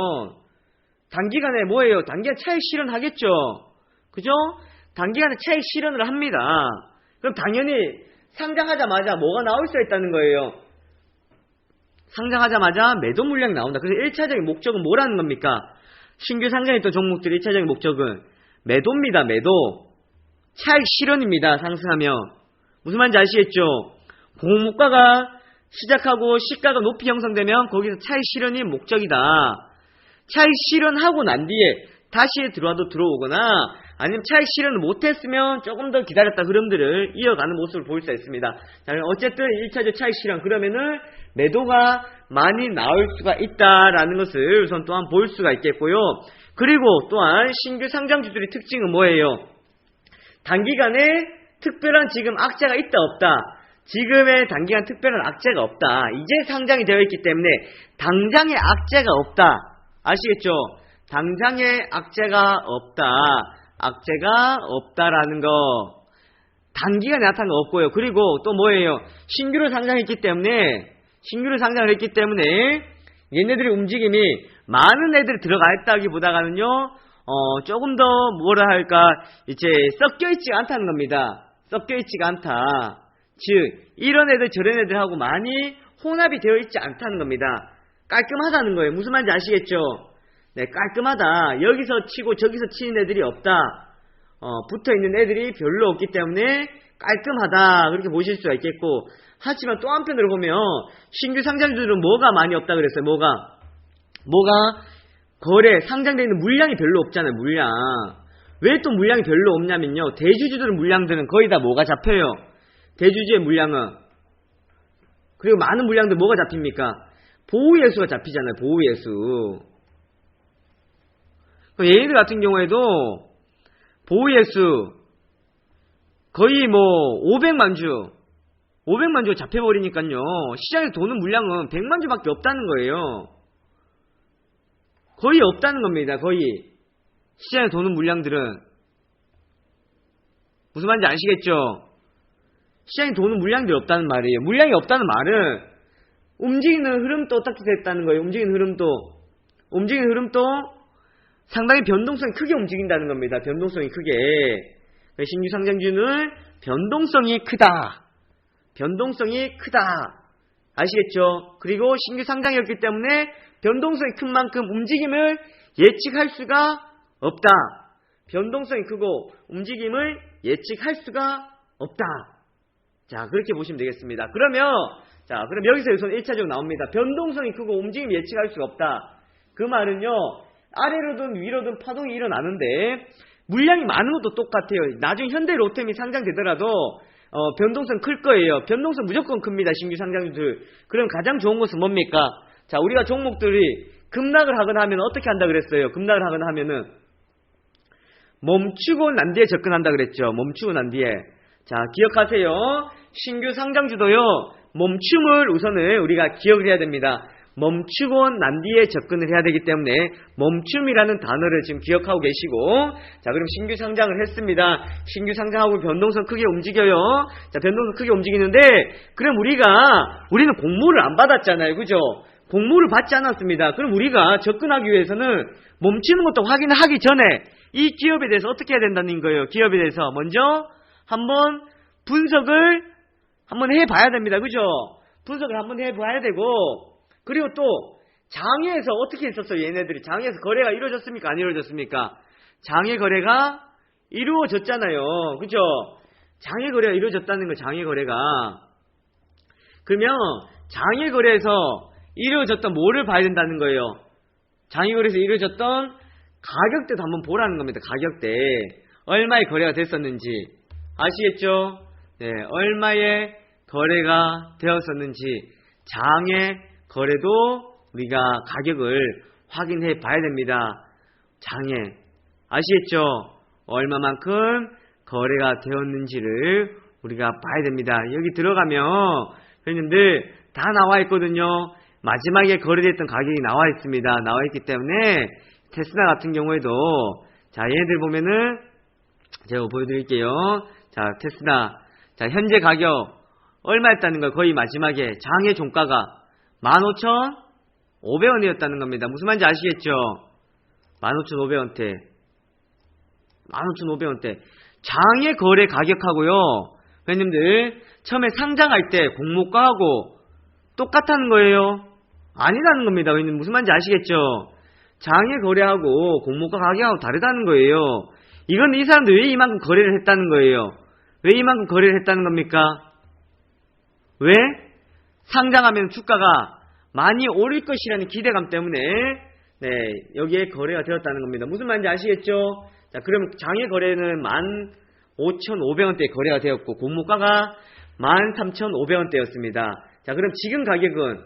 단기간에 뭐예요? 단기간 차익 실현하겠죠. 그죠? 단기간에 차익 실현을 합니다. 그럼 당연히 상장하자마자 뭐가 나올 수 있다는 거예요? 상장하자마자 매도 물량이 나온다. 그래서 1차적인 목적은 뭐라는 겁니까? 신규 상장했던 종목들의 1차적인 목적은 매도입니다. 매도. 차익 실현입니다. 상승하면. 무슨 말인지 아시겠죠? 공모가가 시작하고 시가가 높이 형성되면 거기서 차익 실현이 목적이다. 차익 실현하고 난 뒤에 다시 들어와도 들어오거나 아니면 차익 실현을 못했으면 조금 더 기다렸다 흐름들을 이어가는 모습을 볼 수 있습니다. 자, 어쨌든 1차적 차익 실현 그러면은 매도가 많이 나올 수가 있다라는 것을 우선 또한 볼 수가 있겠고요. 그리고 또한 신규 상장주들의 특징은 뭐예요? 단기간에 특별한 지금 악재가 있다 없다. 지금의 단기간 특별한 악재가 없다. 이제 상장이 되어 있기 때문에 당장의 악재가 없다. 아시겠죠? 당장의 악재가 없다. 악재가 없다라는 거. 단기간에 나타난 거 없고요. 그리고 또 뭐예요? 신규로 상장했기 때문에 얘네들의 움직임이 많은 애들이 들어가 있다기보다는요, 조금 더 뭐라 할까, 이제 섞여있지가 않다는 겁니다. 섞여있지가 않다. 즉, 이런 애들 저런 애들하고 많이 혼합이 되어 있지 않다는 겁니다. 깔끔하다는 거예요. 무슨 말인지 아시겠죠? 네, 깔끔하다. 여기서 치고 저기서 치는 애들이 없다. 붙어있는 애들이 별로 없기 때문에 깔끔하다. 그렇게 보실 수가 있겠고, 하지만 또 한편으로 보면 신규 상장주들은 뭐가 많이 없다 그랬어요. 뭐가 상장되어 있는 물량이 별로 없잖아요. 물량. 왜 또 물량이 별로 없냐면요, 대주주들은 물량들은 거의 다 뭐가 잡혀요? 대주주의 물량은. 그리고 많은 물량들 뭐가 잡힙니까? 보호예수가 잡히잖아요. 보호예수. 얘네들 같은 경우에도 보호예수 거의 500만 주 잡혀버리니까요. 시장에서 도는 물량은 100만 주밖에 없다는 거예요. 거의 없다는 겁니다. 거의. 시장에 도는 물량들은 무슨 말인지 아시겠죠? 시장에 도는 물량들이 없다는 말이에요. 물량이 없다는 말은 움직이는 흐름도 어떻게 됐다는 거예요. 움직이는 흐름도 상당히 변동성이 크게 움직인다는 겁니다. 변동성이 크게. 신규 상장주는 변동성이 크다. 아시겠죠? 그리고 신규 상장이었기 때문에 변동성이 큰 만큼 움직임을 예측할 수가 없다. 변동성이 크고 움직임을 예측할 수가 없다. 자, 그렇게 보시면 되겠습니다. 그럼 여기서 우선 1차적으로 나옵니다. 변동성이 크고 움직임 예측할 수가 없다. 그 말은요, 아래로든 위로든 파동이 일어나는데 물량이 많은 것도 똑같아요. 나중에 현대로템이 상장되더라도 변동성 클 거예요. 변동성 무조건 큽니다. 신규 상장주들. 그럼 가장 좋은 것은 뭡니까? 자, 우리가 종목들이 급락을 하거나 하면 어떻게 한다 그랬어요? 급락을 하거나 하면은 멈추고 난 뒤에 접근한다 그랬죠. 멈추고 난 뒤에. 자, 기억하세요. 신규 상장주도요, 멈춤을 우선은 우리가 기억을 해야 됩니다. 멈추고 난 뒤에 접근을 해야 되기 때문에 멈춤이라는 단어를 지금 기억하고 계시고, 자, 그럼 신규 상장을 했습니다. 신규 상장하고 변동성 크게 움직여요. 자, 변동성 크게 움직이는데, 그럼 우리는 공모를 안 받았잖아요. 그죠? 공모를 받지 않았습니다. 그럼 우리가 접근하기 위해서는 멈추는 것도 확인하기 전에 이 기업에 대해서 어떻게 해야 된다는 거예요. 기업에 대해서 먼저 한번 분석을 한번 해봐야 됩니다. 그죠? 분석을 한번 해봐야 되고, 그리고 또 장외에서 어떻게 했었어요? 얘네들이 장외에서 거래가 이루어졌습니까? 안 이루어졌습니까? 장외 거래가 이루어졌잖아요. 그죠? 장외 거래가 이루어졌다는 거, 장외 거래가. 그러면 장외 거래에서 이루어졌던 뭐를 봐야 된다는 거예요? 장외 거래에서 이루어졌던 가격대도 한번 보라는 겁니다. 가격대. 얼마의 거래가 됐었는지. 아시겠죠? 네, 얼마의 거래가 되었었는지. 장외 거래도 우리가 가격을 확인해 봐야 됩니다. 장외. 아시겠죠? 얼마만큼 거래가 되었는지를 우리가 봐야 됩니다. 여기 들어가면 회원님들 다 나와 있거든요. 마지막에 거래됐던 가격이 나와 있습니다. 나와 있기 때문에 테스나 같은 경우에도, 자, 얘네들 보면은 제가 보여드릴게요. 자, 테스나. 자, 현재 가격 얼마였다는 걸 거의 마지막에 장외 종가가 15,500원이었다는 겁니다. 무슨 말인지 아시겠죠? 15,500원대. 15,500원대. 장외 거래 가격하고요, 회원님들 처음에 상장할 때 공모가하고 똑같다는 거예요. 아니라는 겁니다. 회원님 무슨 말인지 아시겠죠? 장외 거래하고 공모가 가격하고 다르다는 거예요. 이건 이 사람들 왜 이만큼 거래를 했다는 거예요? 왜 이만큼 거래를 했다는 겁니까? 왜? 상장하면 주가가 많이 오를 것이라는 기대감 때문에, 네, 여기에 거래가 되었다는 겁니다. 무슨 말인지 아시겠죠? 자, 그럼 장외 거래는 15,500원대에 거래가 되었고 공모가가 13,500원대였습니다. 자, 그럼 지금 가격은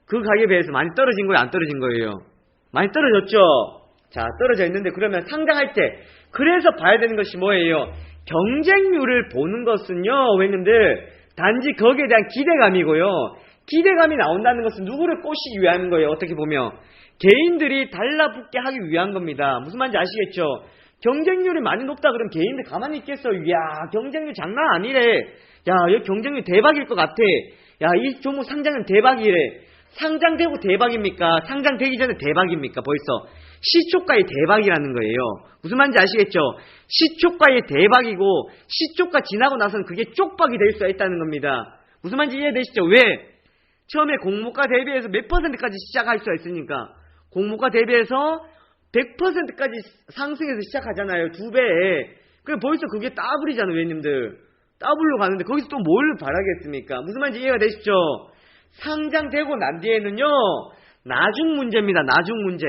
그 가격에 비해서 많이 떨어진 거예요? 안 떨어진 거예요? 많이 떨어졌죠? 자, 떨어져 있는데, 그러면 상장할 때 그래서 봐야 되는 것이 뭐예요? 경쟁률을 보는 것은요, 회원님들, 단지 거기에 대한 기대감이고요. 기대감이 나온다는 것은 누구를 꼬시기 위한 거예요? 어떻게 보면 개인들이 달라붙게 하기 위한 겁니다. 무슨 말인지 아시겠죠? 경쟁률이 많이 높다 그러면 개인들 가만히 있겠어요? 야, 경쟁률 장난 아니래. 야, 여기 경쟁률 대박일 것 같아. 야, 이 종목 상장은 대박이래. 상장되고 대박입니까? 상장되기 전에 대박입니까? 벌써 시초가의 대박이라는 거예요. 무슨 말인지 아시겠죠? 시초가의 대박이고 시초가 지나고 나서는 그게 쪽박이 될 수가 있다는 겁니다. 무슨 말인지 이해되시죠? 왜? 처음에 공모가 대비해서 몇 %까지 시작할 수가 있으니까. 공모가 대비해서 100%까지 상승해서 시작하잖아요. 2배. 그럼 벌써 그게 더블이잖아요, 회원님들. 더블로 가는데 거기서 또 뭘 바라겠습니까? 무슨 말인지 이해가 되시죠? 상장되고 난 뒤에는요, 나중 문제입니다. 나중 문제.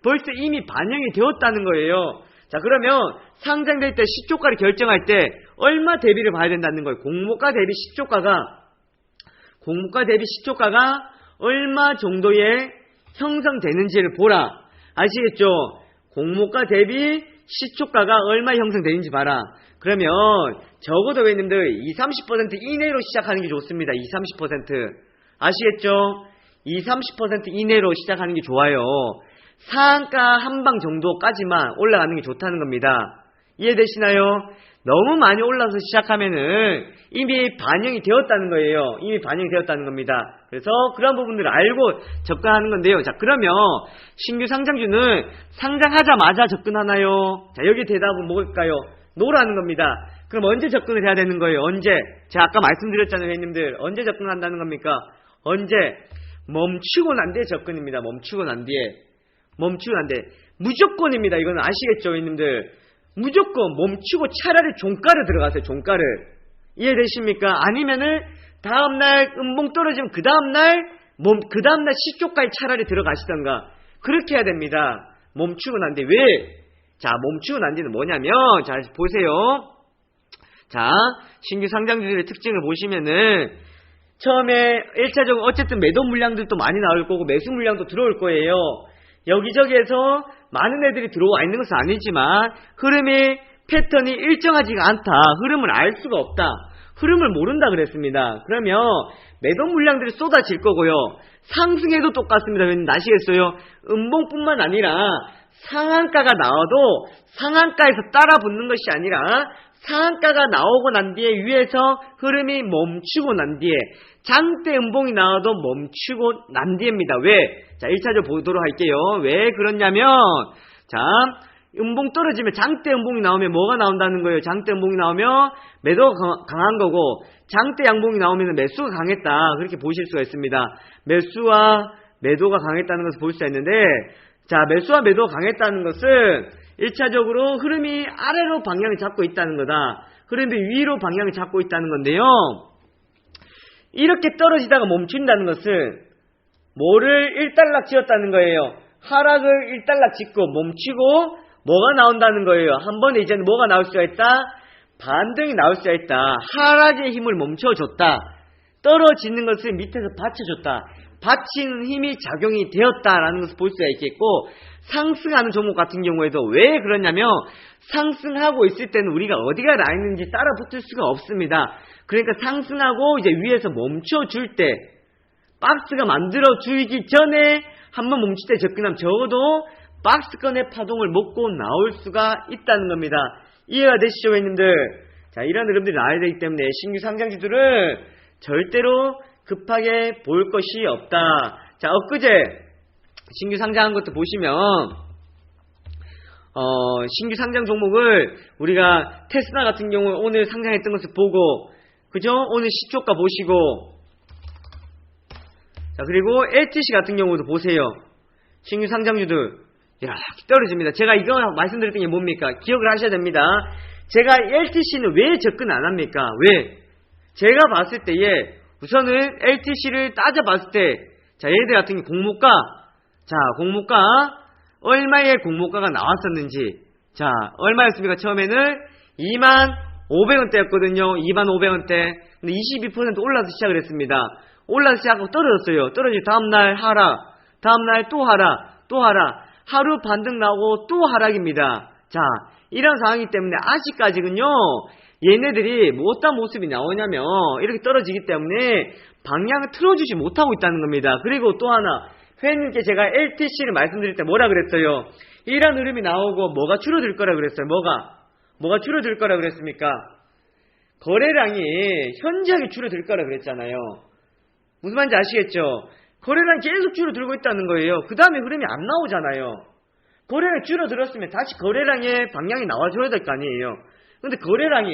벌써 이미 반영이 되었다는 거예요. 자, 그러면 상장될 때 시초가를 결정할 때 얼마 대비를 봐야 된다는 거예요. 공모가 대비 시초가가 얼마 정도의 형성되는지를 보라. 아시겠죠? 공모가 대비 시초가가 얼마 형성되는지 봐라. 그러면 적어도 회원님들 20-30% 이내로 시작하는 게 좋습니다. 20-30%. 아시겠죠? 20-30% 이내로 시작하는 게 좋아요. 상한가 한 방 정도까지만 올라가는 게 좋다는 겁니다. 이해되시나요? 너무 많이 올라서 시작하면은 이미 반영이 되었다는 거예요. 이미 반영이 되었다는 겁니다. 그래서 그런 부분들을 알고 접근하는 건데요. 자, 그러면 신규 상장주는 상장하자마자 접근하나요? 자, 여기 대답은 뭘까요? 노라는 겁니다. 그럼 언제 접근을 해야 되는 거예요? 언제? 제가 아까 말씀드렸잖아요, 회원님들. 언제 접근한다는 겁니까? 언제? 멈추고 난 뒤에 접근입니다. 멈추고 난 뒤에. 멈추고 난 뒤에. 무조건입니다. 이건 아시겠죠, 회원님들? 무조건 멈추고 차라리 종가를 들어가세요. 종가를. 이해되십니까? 아니면은 다음날 음봉 떨어지면 그 다음날 시초가에 차라리 들어가시던가. 그렇게 해야 됩니다. 멈추고 난 뒤에. 왜? 자, 멈추고 난 뒤는 뭐냐면, 자, 보세요. 자, 신규 상장주들의 특징을 보시면은 처음에 1차적으로 어쨌든 매도 물량들도 많이 나올 거고 매수 물량도 들어올 거예요. 여기저기에서 많은 애들이 들어와 있는 것은 아니지만 흐름이 패턴이 일정하지가 않다. 흐름을 알 수가 없다. 흐름을 모른다 그랬습니다. 그러면 매도 물량들이 쏟아질 거고요. 상승해도 똑같습니다. 왠지 아시겠어요? 음봉뿐만 아니라 상한가가 나와도 상한가에서 따라 붙는 것이 아니라 상한가가 나오고 난 뒤에 위에서 흐름이 멈추고 난 뒤에 장대 음봉이 나와도 멈추고 난 뒤입니다. 왜? 자, 1차적으로 보도록 할게요. 왜 그러냐면, 자, 음봉 떨어지면 장대 음봉이 나오면 뭐가 나온다는 거예요? 장대 음봉이 나오면 매도가 강한 거고, 장대 양봉이 나오면 매수가 강했다. 그렇게 보실 수가 있습니다. 매수와 매도가 강했다는 것을 볼 수가 있는데, 자, 매수와 매도가 강했다는 것은 1차적으로 흐름이 아래로 방향을 잡고 있다는 거다. 흐름이 위로 방향을 잡고 있다는 건데요. 이렇게 떨어지다가 멈춘다는 것은 뭐를 일단락 지었다는 거예요. 하락을 일단락 짓고 멈추고 뭐가 나온다는 거예요. 한 번에 이제는 뭐가 나올 수가 있다? 반등이 나올 수가 있다. 하락의 힘을 멈춰줬다. 떨어지는 것을 밑에서 받쳐줬다. 받치는 힘이 작용이 되었다라는 것을 볼 수가 있겠고, 상승하는 종목 같은 경우에도 왜 그러냐면 상승하고 있을 때는 우리가 어디가 나 있는지 따라 붙을 수가 없습니다. 그러니까 상승하고 이제 위에서 멈춰줄 때, 박스가 만들어주기 전에 한번 멈출 때 접근하면 적어도 박스권의 파동을 먹고 나올 수가 있다는 겁니다. 이해가 되시죠, 회원님들? 자, 이런 흐름들이 나와야 되기 때문에 신규 상장주들은 절대로 급하게 볼 것이 없다. 자, 엊그제 신규 상장한 것도 보시면 신규 상장 종목을 우리가 테스라 같은 경우 오늘 상장했던 것을 보고, 그죠? 오늘 시초가 보시고, 자, 그리고 LTC 같은 경우도 보세요. 신규 상장주들 이렇게 떨어집니다. 제가 이거 말씀드렸던 게 뭡니까? 기억을 하셔야 됩니다. 제가 LTC는 왜 접근 안 합니까? 왜? 제가 봤을 때에 우선은 LTC를 따져봤을 때, 자, 얘들 같은 게 공모가, 자, 공모가 얼마의 공모가가 나왔었는지, 자, 얼마였습니까? 처음에는 25,500원대였거든요. 25,500원대. 근데 22% 올라서 시작을 했습니다. 올라서 시작하고 떨어졌어요. 떨어지고 다음날 하락, 다음날 또 하락, 또 하락. 하루 반등 나오고 또 하락입니다. 자, 이런 상황이기 때문에 아직까지는요, 얘네들이 뭐 어떤 모습이 나오냐면 이렇게 떨어지기 때문에 방향을 틀어주지 못하고 있다는 겁니다. 그리고 또 하나, 회원님께 제가 LTC를 말씀드릴 때 뭐라 그랬어요? 이런 흐름이 나오고 뭐가 줄어들 거라 그랬어요? 뭐가 줄어들 거라 그랬습니까? 거래량이 현저하게 줄어들 거라 그랬잖아요. 무슨 말인지 아시겠죠? 거래량이 계속 줄어들고 있다는 거예요. 그 다음에 흐름이 안 나오잖아요. 거래량이 줄어들었으면 다시 거래량의 방향이 나와줘야 될 거 아니에요. 근데 거래량이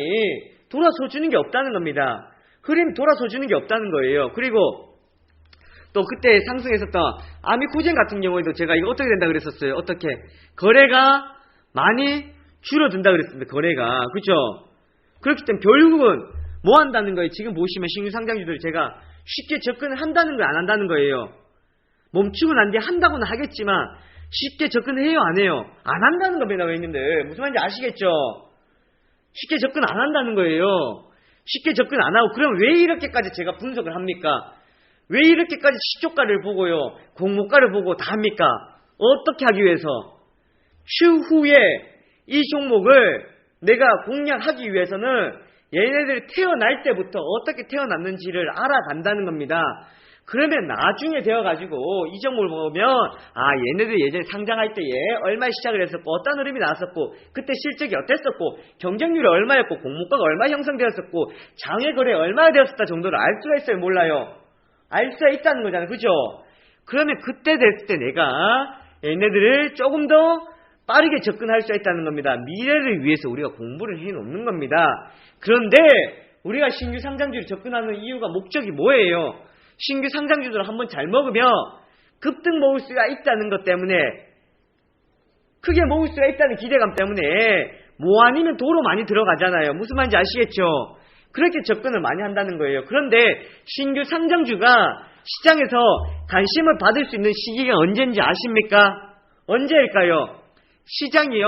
돌아서주는 게 없다는 겁니다. 흐름이 돌아서주는 게 없다는 거예요. 그리고 또 그때 상승했었던 아미코젠 같은 경우에도 제가 이거 어떻게 된다 그랬었어요. 어떻게? 거래가 많이 줄어든다 그랬습니다. 거래가. 그렇죠? 그렇기 때문에 결국은 뭐 한다는 거예요? 지금 보시면 신규 상장주들 제가 쉽게 접근을 한다는 거예요? 안 한다는 거예요? 멈추고 난 뒤에 한다고는 하겠지만 쉽게 접근을 해요? 안 해요? 안 한다는 겁니다. 회원님들. 무슨 말인지 아시겠죠? 쉽게 접근 안 한다는 거예요. 쉽게 접근 안 하고, 그럼 왜 이렇게까지 제가 분석을 합니까? 왜 이렇게까지 시초가를 보고요, 공모가를 보고 다 합니까? 어떻게 하기 위해서? 추후에 이 종목을 내가 공략하기 위해서는 얘네들이 태어날 때부터 어떻게 태어났는지를 알아간다는 겁니다. 그러면 나중에 되어가지고 이 종목을 보면 얘네들 예전에 상장할 때에 얼마 시작을 했었고 어떤 흐름이 나왔었고 그때 실적이 어땠었고 경쟁률이 얼마였고 공모가가 얼마 형성되었었고 장외 거래 얼마나 되었었다 정도를 알 수가 있어요? 몰라요? 알 수가 있다는 거잖아요. 그죠? 그러면 그때 됐을 때 내가 얘네들을 조금 더 빠르게 접근할 수 있다는 겁니다. 미래를 위해서 우리가 공부를 해놓는 겁니다. 그런데 우리가 신규 상장주를 접근하는 이유가 목적이 뭐예요? 신규 상장주들을 한번 잘 먹으면 급등 먹을 수가 있다는 것 때문에 크게 먹을 수가 있다는 기대감 때문에 뭐 아니면 도로 많이 들어가잖아요. 무슨 말인지 아시겠죠? 그렇게 접근을 많이 한다는 거예요. 그런데 신규 상장주가 시장에서 관심을 받을 수 있는 시기가 언제인지 아십니까? 언제일까요? 시장이요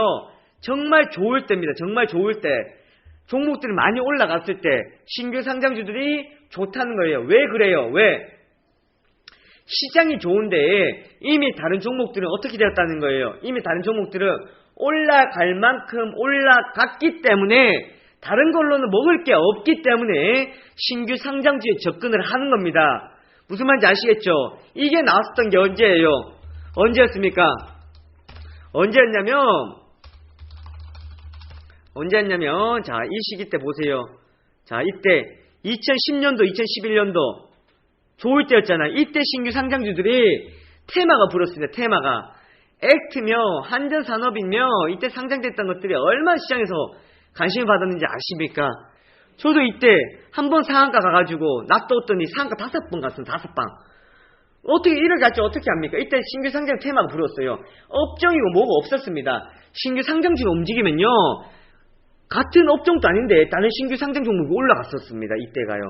정말 좋을 때입니다. 정말 좋을 때 종목들이 많이 올라갔을 때 신규 상장주들이 좋다는 거예요. 왜 그래요? 왜? 시장이 좋은데 이미 다른 종목들은 어떻게 되었다는 거예요? 이미 다른 종목들은 올라갈 만큼 올라갔기 때문에 다른 걸로는 먹을 게 없기 때문에 신규 상장주에 접근을 하는 겁니다. 무슨 말인지 아시겠죠? 이게 나왔었던 게 언제예요? 언제였습니까? 언제였냐면 자, 이 시기 때 보세요. 자, 이때 2010년도, 2011년도 좋을 때였잖아요. 이때 신규 상장주들이 테마가 불었습니다. 테마가. 액트며 한전산업이며 이때 상장됐던 것들이 얼마나 시장에서 관심을 받았는지 아십니까? 저도 이때 한 번 상한가 가가지고 놔뒀더니 상한가 5번 갔습니다. 5번. 어떻게 이렇게 갔지 어떻게 합니까? 이때 신규 상장 테마가 불었어요. 업종이고 뭐가 없었습니다. 신규 상장주가 움직이면요 같은 업종도 아닌데 다른 신규 상장 종목이 올라갔었습니다. 이때가요.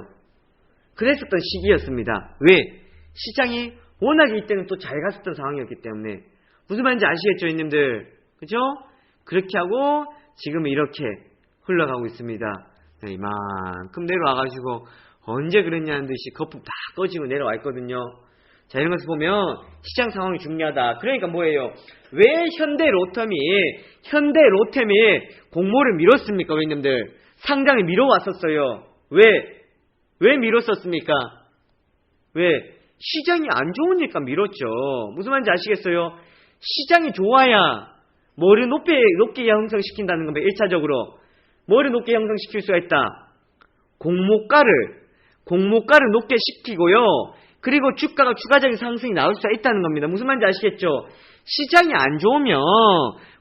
그랬었던 시기였습니다. 왜? 시장이 워낙에 이때는 또 잘 갔었던 상황이었기 때문에. 무슨 말인지 아시겠죠, 형님들? 그죠? 그렇게 하고 지금은 이렇게 흘러가고 있습니다. 네, 이만큼 내려와가지고 언제 그랬냐는 듯이 거품 다 꺼지고 내려와 있거든요. 자, 이런 것을 보면 시장 상황이 중요하다. 그러니까 뭐예요? 왜 현대로템이 공모를 미뤘습니까? 왜냐면 상장을 미뤄왔었어요. 왜 미뤘었습니까? 왜? 시장이 안 좋으니까 미뤘죠. 무슨 말인지 아시겠어요? 시장이 좋아야 뭐를 높게 형성시킨다는 겁니다. 1차적으로. 뭐를 높게 형성시킬 수가 있다? 공모가를 높게 시키고요. 그리고 주가가 추가적인 상승이 나올 수가 있다는 겁니다. 무슨 말인지 아시겠죠? 시장이 안 좋으면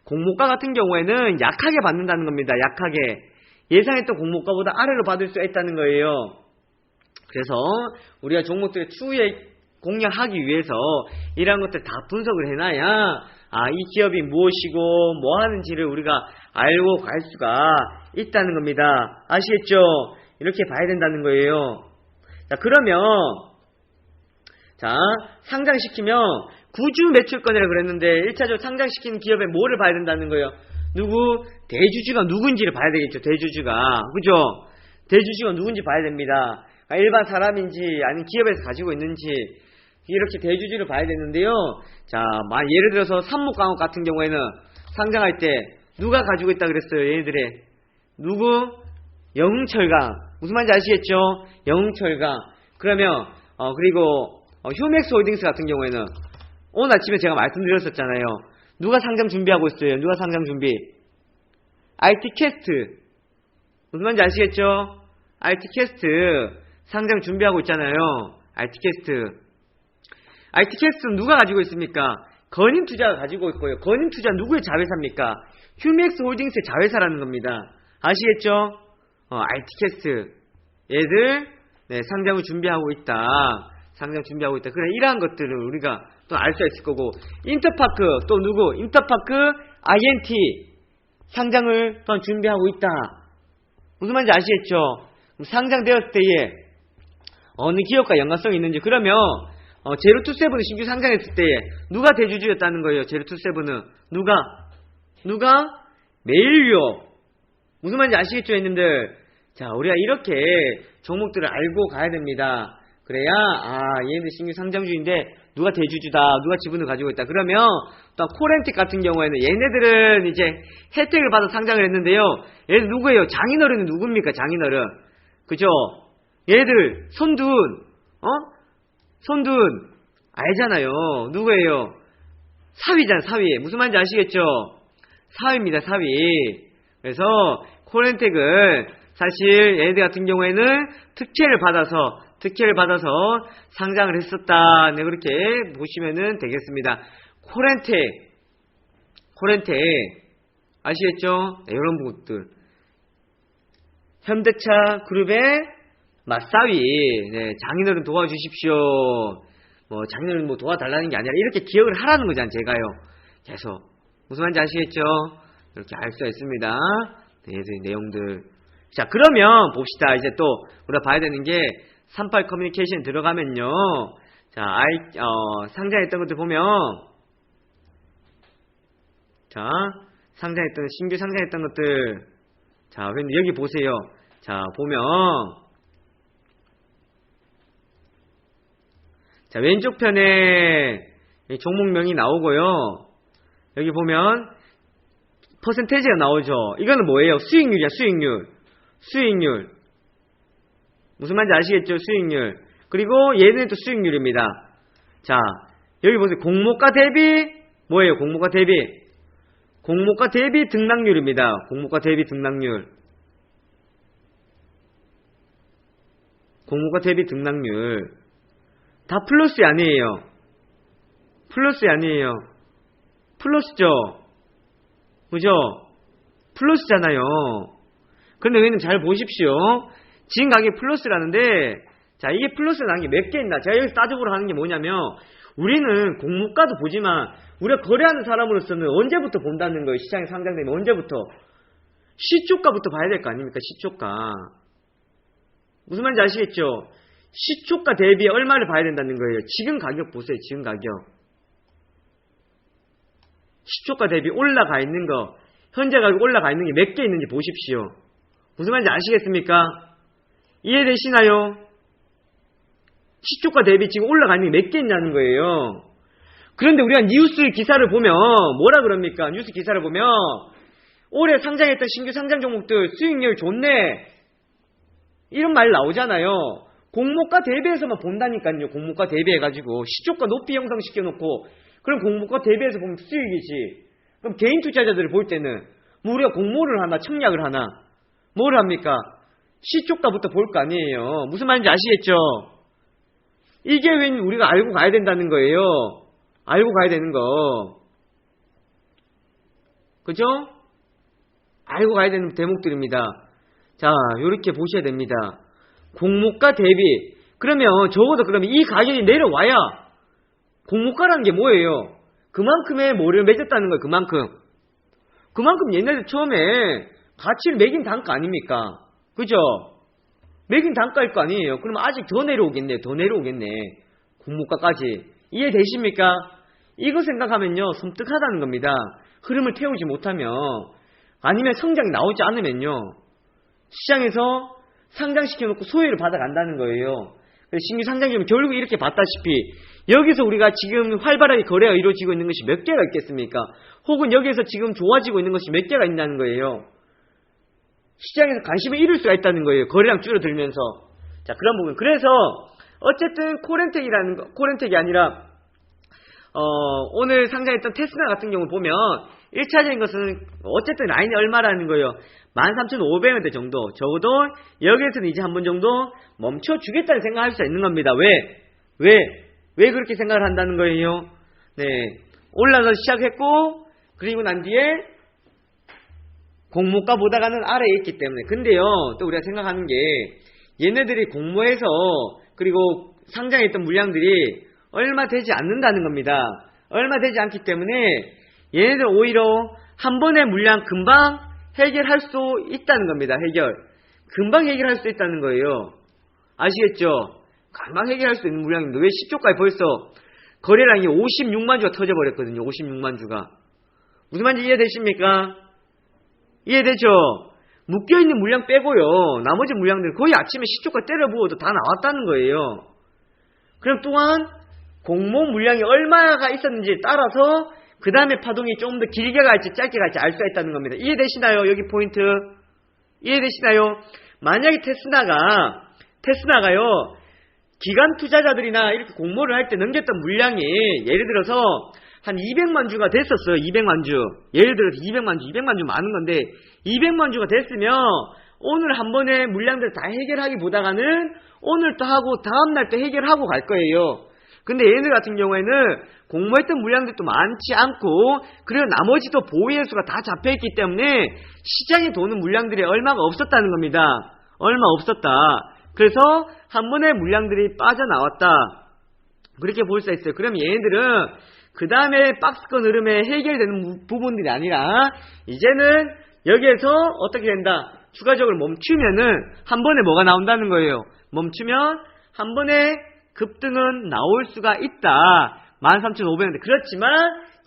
공모가 같은 경우에는 약하게 받는다는 겁니다. 약하게. 예상했던 공모가보다 아래로 받을 수가 있다는 거예요. 그래서 우리가 종목들의 추후에 공략하기 위해서 이러한 것들 다 분석을 해놔야 이 기업이 무엇이고 뭐 하는지를 우리가 알고 갈 수가 있다는 겁니다. 아시겠죠? 이렇게 봐야 된다는 거예요. 자, 그러면 상장시키면 구주 매출권이라고 그랬는데 1차적으로 상장시키는 기업에 뭐를 봐야 된다는 거예요? 대주주가 누군지를 봐야 되겠죠. 대주주가. 그죠? 대주주가 누군지 봐야 됩니다. 일반 사람인지 아니면 기업에서 가지고 있는지 이렇게 대주주를 봐야 되는데요. 자, 예를 들어서 삼목광업 같은 경우에는 상장할 때 누가 가지고 있다 그랬어요? 얘네들의 영흥철강. 무슨 말인지 아시겠죠? 영흥철강. 그러면 그리고 휴맥스 홀딩스 같은 경우에는 오늘 아침에 제가 말씀드렸었잖아요. 누가 상장 준비하고 있어요? 누가 상장 준비? IT캐스트. 무슨 말인지 아시겠죠? IT캐스트 상장 준비하고 있잖아요. IT캐스트는 누가 가지고 있습니까? 건임투자가 가지고 있고요. 건임투자 누구의 자회사입니까? 휴맥스 홀딩스의 자회사라는 겁니다. 아시겠죠? IT캐스트 얘들 상장을 준비하고 있다. 그래, 이러한 것들을 우리가 또 알 수 있을 거고, 인터파크 또 누구? 인터파크 INT 상장을 또 준비하고 있다. 무슨 말인지 아시겠죠? 상장되었을 때에 어느 기업과 연관성이 있는지. 그러면 제로투세븐은 신규 상장했을 때에 누가 대주주였다는 거예요? 제로투세븐은 누가? 메일유업. 무슨 말인지 아시겠죠, 형님들? 자, 우리가 이렇게 종목들을 알고 가야 됩니다. 그래야 얘네들 신규 상장주인데 누가 대주주다, 누가 지분을 가지고 있다. 그러면 또 코렌틱 같은 경우에는 얘네들은 이제 혜택을 받아 상장을 했는데요. 얘들 누구예요? 장인어른은 누굽니까? 장인어른. 그죠? 얘들 손두훈 손둔 알잖아요. 누구예요? 사위잖아, 사위. 무슨 말인지 아시겠죠? 사위입니다, 사위. 그래서 코렌텍은 사실 얘네들 같은 경우에는 특혜를 받아서 상장을 했었다. 네, 그렇게 보시면은 되겠습니다. 코렌텍 아시겠죠? 네, 이런 것들. 현대차 그룹의 맞사위. 네, 장인어른 도와주십시오. 뭐 장인어른 뭐 도와달라는 게 아니라 이렇게 기억을 하라는 거잖아요. 제가요. 계속 무슨 말인지 아시겠죠? 이렇게 알 수가 있습니다. 네, 내용들. 자, 그러면 봅시다. 이제 또 우리가 봐야 되는 게 38 커뮤니케이션 들어가면요. 자, 상장했던 것들 보면, 자, 신규 상장했던 것들. 자, 여기 보세요. 자, 보면, 자, 왼쪽 편에 종목명이 나오고요. 여기 보면, 퍼센테이지가 나오죠. 이거는 뭐예요? 수익률이야, 수익률. 무슨 말인지 아시겠죠? 수익률. 그리고 얘는 또 수익률입니다. 자, 여기 보세요. 공모가 대비, 뭐예요? 공모가 대비 등락률입니다. 공모가 대비 등락률. 다 플러스 아니에요. 플러스죠. 그죠? 플러스잖아요. 그런데 여기는 잘 보십시오. 지금 가격이 플러스라는데, 자, 이게 플러스 나는 게 몇 개 있나? 제가 여기서 따져보러 하는 게 뭐냐면, 우리는 공모가도 보지만, 우리가 거래하는 사람으로서는 언제부터 본다는 거예요? 시장에 상장되면 언제부터? 시초가부터 봐야 될 거 아닙니까? 시초가. 무슨 말인지 아시겠죠? 시초가 대비 얼마를 봐야 된다는 거예요. 지금 가격 보세요. 지금 가격. 시초가 대비 올라가 있는 거, 현재 가격 올라가 있는 게 몇 개 있는지 보십시오. 무슨 말인지 아시겠습니까? 이해되시나요? 시초가 대비 지금 올라가 있는 게 몇 개 있냐는 거예요. 그런데 우리가 뉴스 기사를 보면 뭐라 그럽니까? 뉴스 기사를 보면 올해 상장했던 신규 상장 종목들 수익률 좋네, 이런 말 나오잖아요. 공모가 대비해서만 본다니까요. 공모가 대비해가지고 시초가 높이 형성시켜놓고, 그럼 공모가 대비해서 보면 수익이지. 그럼 개인 투자자들을 볼 때는 뭐 우리가 공모를 하나, 청약을 하나, 뭘 합니까? 시초가부터 볼 거 아니에요. 무슨 말인지 아시겠죠? 이게 왜 우리가 알고 가야 된다는 거예요. 알고 가야 되는 거. 그죠? 알고 가야 되는 대목들입니다. 자, 요렇게 보셔야 됩니다. 공모가 대비. 그러면 적어도 그러면 이 가격이 내려와야, 공모가라는 게 뭐예요? 그만큼의 뭐를 맺었다는 거예요. 그만큼 옛날에 처음에 가치를 매긴 단가 아닙니까? 그죠? 매긴 단가일 거 아니에요. 그러면 아직 더 내려오겠네. 공모가까지. 이해되십니까? 이거 생각하면요, 섬뜩하다는 겁니다. 흐름을 태우지 못하면, 아니면 성장이 나오지 않으면요, 시장에서 상장시켜놓고 소외를 받아간다는 거예요. 신규 상장이면 결국 이렇게 봤다시피 여기서 우리가 지금 활발하게 거래가 이루어지고 있는 것이 몇 개가 있겠습니까? 혹은 여기에서 지금 좋아지고 있는 것이 몇 개가 있다는 거예요. 시장에서 관심을 잃을 수가 있다는 거예요. 거래량 줄어들면서. 자, 그런 부분. 그래서 어쨌든 코렌텍이 아니라 오늘 상장했던 테스나 같은 경우 보면 1차적인 것은 어쨌든 라인이 얼마라는 거예요. 13,500원대 정도. 적어도 여기에서는 이제 한 번 정도 멈춰주겠다는 생각을 할 수 있는 겁니다. 왜 그렇게 생각을 한다는 거예요? 네. 올라서 시작했고, 그리고 난 뒤에 공모가 보다가는 아래에 있기 때문에. 근데요, 또 우리가 생각하는 게, 얘네들이 공모해서, 그리고 상장했던 물량들이 얼마 되지 않는다는 겁니다. 얼마 되지 않기 때문에, 얘네들 오히려 한 번의 물량 금방 해결할 수 있다는 겁니다. 금방 해결할 수 있다는 거예요. 아시겠죠? 금방 해결할 수 있는 물량인데 왜 시초가에 벌써 거래량이 56만 주가 터져버렸거든요. 56만 주가. 무슨 말인지 이해되십니까? 이해되죠? 묶여있는 물량 빼고요, 나머지 물량들 거의 아침에 시초가 때려 부어도 다 나왔다는 거예요. 그럼 또한 공모 물량이 얼마가 있었는지에 따라서 그 다음에 파동이 좀 더 길게 갈지 짧게 갈지 알 수가 있다는 겁니다. 이해되시나요? 여기 포인트. 이해되시나요? 만약에 테스나가요, 기관 투자자들이나 이렇게 공모를 할 때 넘겼던 물량이 예를 들어서 한 200만 주가 됐었어요. 200만 주. 예를 들어서 200만 주 많은 건데 200만 주가 됐으면 오늘 한 번에 물량들 다 해결하기보다는 오늘 또 하고 다음날 또 해결하고 갈 거예요. 근데 얘네들 같은 경우에는 공모했던 물량들도 많지 않고 그리고 나머지도 보유예수가 다 잡혀있기 때문에 시장에 도는 물량들이 얼마가 없었다는 겁니다. 얼마 없었다. 그래서 한 번에 물량들이 빠져나왔다. 그렇게 볼 수 있어요. 그럼 얘네들은 그 다음에 박스권 흐름에 해결되는 부분들이 아니라 이제는 여기에서 어떻게 된다? 추가적으로 멈추면은 한 번에 뭐가 나온다는 거예요. 멈추면 한 번에 급등은 나올 수가 있다. 13,500원인데 그렇지만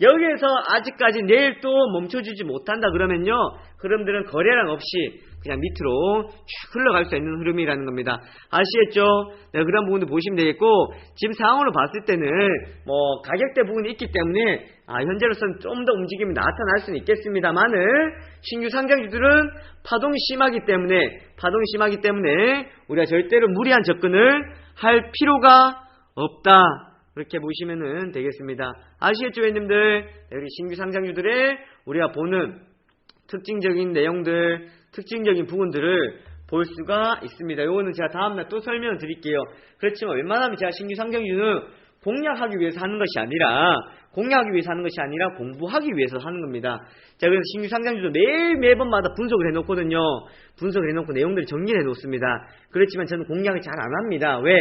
여기에서 아직까지 내일 또 멈춰주지 못한다 그러면요. 흐름들은 거래량 없이 그냥 밑으로 쭉 흘러갈 수 있는 흐름이라는 겁니다. 아시겠죠? 네, 그런 부분도 보시면 되겠고 지금 상황으로 봤을 때는 뭐 가격대 부분이 있기 때문에 현재로서는 좀 더 움직임이 나타날 수는 있겠습니다만은 신규 상장주들은 파동이 심하기 때문에 우리가 절대로 무리한 접근을 할 필요가 없다. 그렇게 보시면 되겠습니다. 아시겠죠, 회원님들? 여기 신규 상장주들의 우리가 보는 특징적인 내용들, 특징적인 부분들을 볼 수가 있습니다. 요거는 제가 다음날 또 설명을 드릴게요. 그렇지만 웬만하면 제가 신규 상장주는 공략하기 위해서 하는 것이 아니라 공부하기 위해서 하는 겁니다. 자, 그래서 신규 상장주도 매번마다 분석을 해놓거든요. 분석을 해놓고 내용들을 정리를 해놓습니다. 그렇지만 저는 공략을 잘 안 합니다. 왜?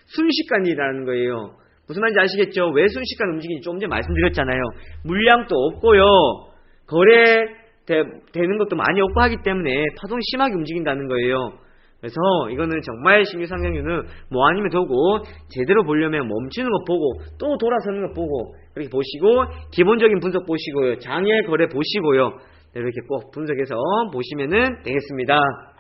순식간이라는 거예요. 무슨 말인지 아시겠죠? 왜 순식간 움직이는지 조금 전에 말씀드렸잖아요. 물량도 없고요. 거래되는 것도 많이 없고 하기 때문에 파동이 심하게 움직인다는 거예요. 그래서 이거는 정말 신규 상장주는 뭐 아니면 도고 제대로 보려면 멈추는 것 보고 또 돌아서는 것 보고 그렇게 보시고 기본적인 분석 보시고요. 장외 거래 보시고요. 이렇게 꼭 분석해서 보시면 되겠습니다.